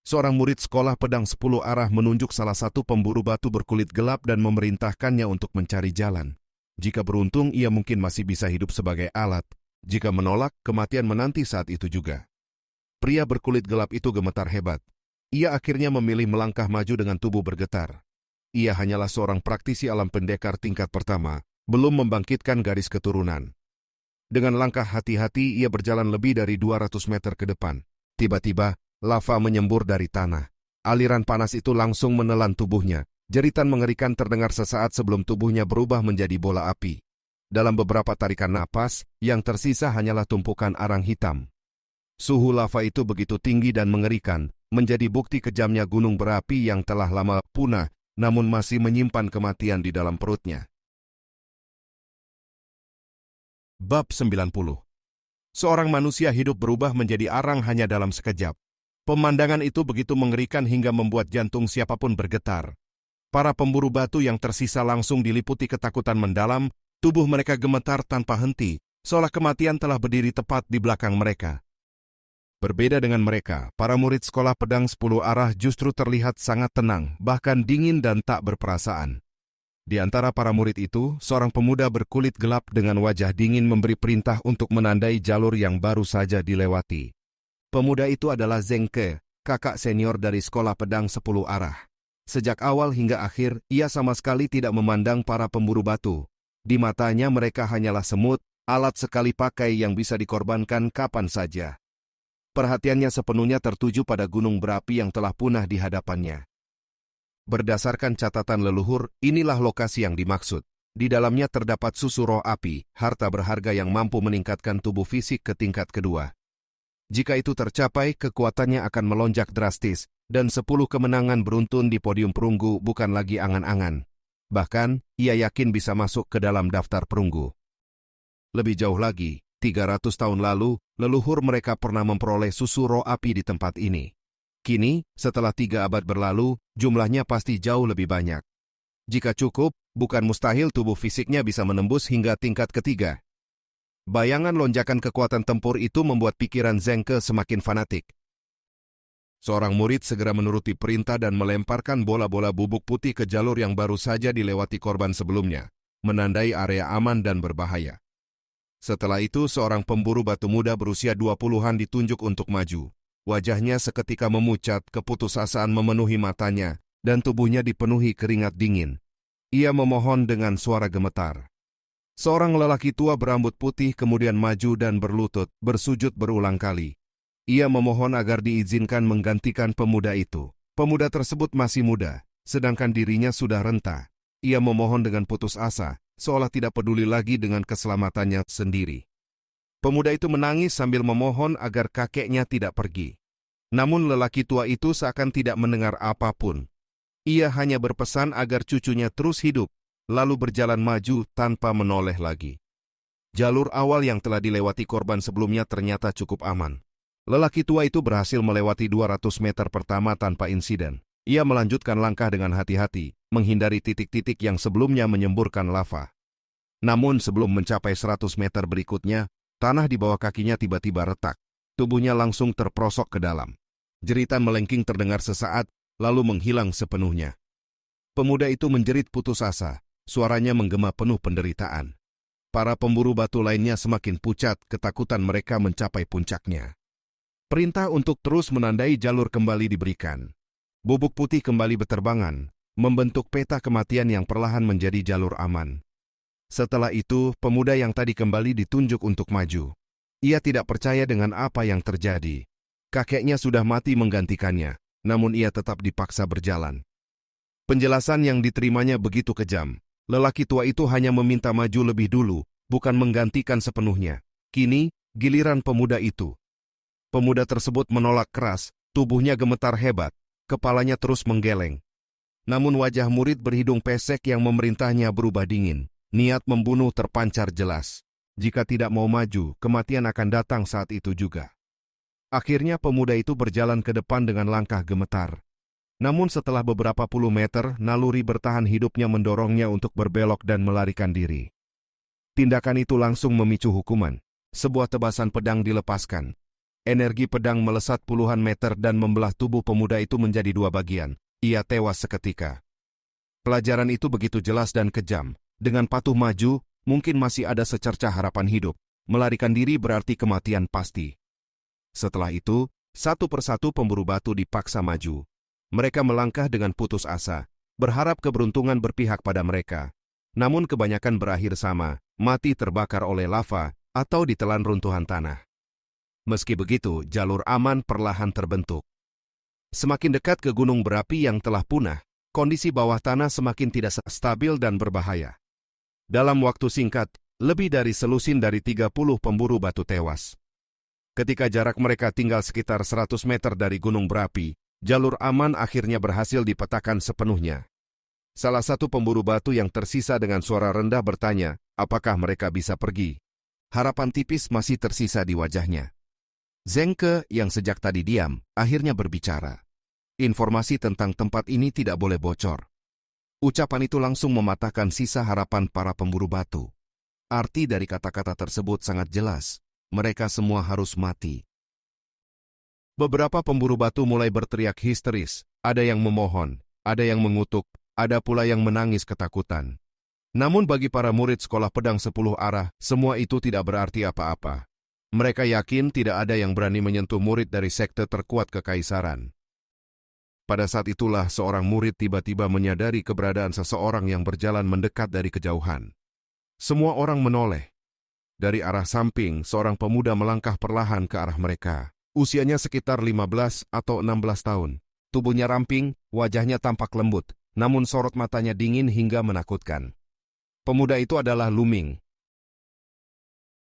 Seorang murid sekolah pedang 10 arah menunjuk salah satu pemburu batu berkulit gelap dan memerintahkannya untuk mencari jalan. Jika beruntung, ia mungkin masih bisa hidup sebagai alat. Jika menolak, kematian menanti saat itu juga. Pria berkulit gelap itu gemetar hebat. Ia akhirnya memilih melangkah maju dengan tubuh bergetar. Ia hanyalah seorang praktisi alam pendekar tingkat pertama, belum membangkitkan garis keturunan. Dengan langkah hati-hati, ia berjalan lebih dari 200 meter ke depan. Tiba-tiba, lava menyembur dari tanah. Aliran panas itu langsung menelan tubuhnya. Jeritan mengerikan terdengar sesaat sebelum tubuhnya berubah menjadi bola api. Dalam beberapa tarikan napas, yang tersisa hanyalah tumpukan arang hitam. Suhu lava itu begitu tinggi dan mengerikan, menjadi bukti kejamnya gunung berapi yang telah lama punah, namun masih menyimpan kematian di dalam perutnya. Bab 90. Seorang manusia hidup berubah menjadi arang hanya dalam sekejap. Pemandangan itu begitu mengerikan hingga membuat jantung siapapun bergetar. Para pemburu batu yang tersisa langsung diliputi ketakutan mendalam, tubuh mereka gemetar tanpa henti, seolah kematian telah berdiri tepat di belakang mereka. Berbeda dengan mereka, para murid sekolah pedang 10 arah justru terlihat sangat tenang, bahkan dingin dan tak berperasaan. Di antara para murid itu, seorang pemuda berkulit gelap dengan wajah dingin memberi perintah untuk menandai jalur yang baru saja dilewati. Pemuda itu adalah Zheng Ke, kakak senior dari sekolah pedang 10 arah. Sejak awal hingga akhir, ia sama sekali tidak memandang para pemburu batu. Di matanya mereka hanyalah semut, alat sekali pakai yang bisa dikorbankan kapan saja. Perhatiannya sepenuhnya tertuju pada gunung berapi yang telah punah di hadapannya. Berdasarkan catatan leluhur, inilah lokasi yang dimaksud. Di dalamnya terdapat susu roh api, harta berharga yang mampu meningkatkan tubuh fisik ke tingkat kedua. Jika itu tercapai, kekuatannya akan melonjak drastis, dan 10 kemenangan beruntun di podium perunggu bukan lagi angan-angan. Bahkan, ia yakin bisa masuk ke dalam daftar perunggu. Lebih jauh lagi, 300 tahun lalu, leluhur mereka pernah memperoleh susu roh api di tempat ini. Kini, setelah 3 abad berlalu, jumlahnya pasti jauh lebih banyak. Jika cukup, bukan mustahil tubuh fisiknya bisa menembus hingga tingkat ketiga. Bayangan lonjakan kekuatan tempur itu membuat pikiran Zheng Ke semakin fanatik. Seorang murid segera menuruti perintah dan melemparkan bola-bola bubuk putih ke jalur yang baru saja dilewati korban sebelumnya, menandai area aman dan berbahaya. Setelah itu, seorang pemburu batu muda berusia 20-an ditunjuk untuk maju. Wajahnya seketika memucat, keputusasaan memenuhi matanya, dan tubuhnya dipenuhi keringat dingin. Ia memohon dengan suara gemetar. Seorang lelaki tua berambut putih kemudian maju dan berlutut, bersujud berulang kali. Ia memohon agar diizinkan menggantikan pemuda itu. Pemuda tersebut masih muda, sedangkan dirinya sudah renta. Ia memohon dengan putus asa, seolah tidak peduli lagi dengan keselamatannya sendiri. Pemuda itu menangis sambil memohon agar kakeknya tidak pergi. Namun lelaki tua itu seakan tidak mendengar apapun. Ia hanya berpesan agar cucunya terus hidup, lalu berjalan maju tanpa menoleh lagi. Jalur awal yang telah dilewati korban sebelumnya ternyata cukup aman. Lelaki tua itu berhasil melewati 200 meter pertama tanpa insiden. Ia melanjutkan langkah dengan hati-hati, menghindari titik-titik yang sebelumnya menyemburkan lava. Namun sebelum mencapai 100 meter berikutnya, tanah di bawah kakinya tiba-tiba retak. Tubuhnya langsung terprosok ke dalam. Jeritan melengking terdengar sesaat, lalu menghilang sepenuhnya. Pemuda itu menjerit putus asa. Suaranya menggema penuh penderitaan. Para pemburu batu lainnya semakin pucat, ketakutan mereka mencapai puncaknya. Perintah untuk terus menandai jalur kembali diberikan. Bubuk putih kembali berterbangan, membentuk peta kematian yang perlahan menjadi jalur aman. Setelah itu, pemuda yang tadi kembali ditunjuk untuk maju. Ia tidak percaya dengan apa yang terjadi. Kakeknya sudah mati menggantikannya, namun ia tetap dipaksa berjalan. Penjelasan yang diterimanya begitu kejam. Lelaki tua itu hanya meminta maju lebih dulu, bukan menggantikan sepenuhnya. Kini, giliran pemuda itu. Pemuda tersebut menolak keras, tubuhnya gemetar hebat, kepalanya terus menggeleng. Namun wajah murid berhidung pesek yang memerintahnya berubah dingin. Niat membunuh terpancar jelas. Jika tidak mau maju, kematian akan datang saat itu juga. Akhirnya pemuda itu berjalan ke depan dengan langkah gemetar. Namun setelah beberapa puluh meter, naluri bertahan hidupnya mendorongnya untuk berbelok dan melarikan diri. Tindakan itu langsung memicu hukuman. Sebuah tebasan pedang dilepaskan. Energi pedang melesat puluhan meter dan membelah tubuh pemuda itu menjadi dua bagian. Ia tewas seketika. Pelajaran itu begitu jelas dan kejam. Dengan patuh maju, mungkin masih ada secercah harapan hidup. Melarikan diri berarti kematian pasti. Setelah itu, satu persatu pemburu batu dipaksa maju. Mereka melangkah dengan putus asa, berharap keberuntungan berpihak pada mereka. Namun kebanyakan berakhir sama, mati terbakar oleh lava atau ditelan runtuhan tanah. Meski begitu, jalur aman perlahan terbentuk. Semakin dekat ke gunung berapi yang telah punah, kondisi bawah tanah semakin tidak stabil dan berbahaya. Dalam waktu singkat, lebih dari selusin dari 30 pemburu batu tewas. Ketika jarak mereka tinggal sekitar 100 meter dari gunung berapi, jalur aman akhirnya berhasil dipetakan sepenuhnya. Salah satu pemburu batu yang tersisa dengan suara rendah bertanya, apakah mereka bisa pergi? Harapan tipis masih tersisa di wajahnya. Zengke yang sejak tadi diam, akhirnya berbicara. Informasi tentang tempat ini tidak boleh bocor. Ucapan itu langsung mematahkan sisa harapan para pemburu batu. Arti dari kata-kata tersebut sangat jelas. Mereka semua harus mati. Beberapa pemburu batu mulai berteriak histeris. Ada yang memohon, ada yang mengutuk, ada pula yang menangis ketakutan. Namun bagi para murid sekolah pedang 10 arah, semua itu tidak berarti apa-apa. Mereka yakin tidak ada yang berani menyentuh murid dari sekte terkuat kekaisaran. Pada saat itulah seorang murid tiba-tiba menyadari keberadaan seseorang yang berjalan mendekat dari kejauhan. Semua orang menoleh. Dari arah samping, seorang pemuda melangkah perlahan ke arah mereka. Usianya sekitar 15 atau 16 tahun. Tubuhnya ramping, wajahnya tampak lembut, namun sorot matanya dingin hingga menakutkan. Pemuda itu adalah Luming,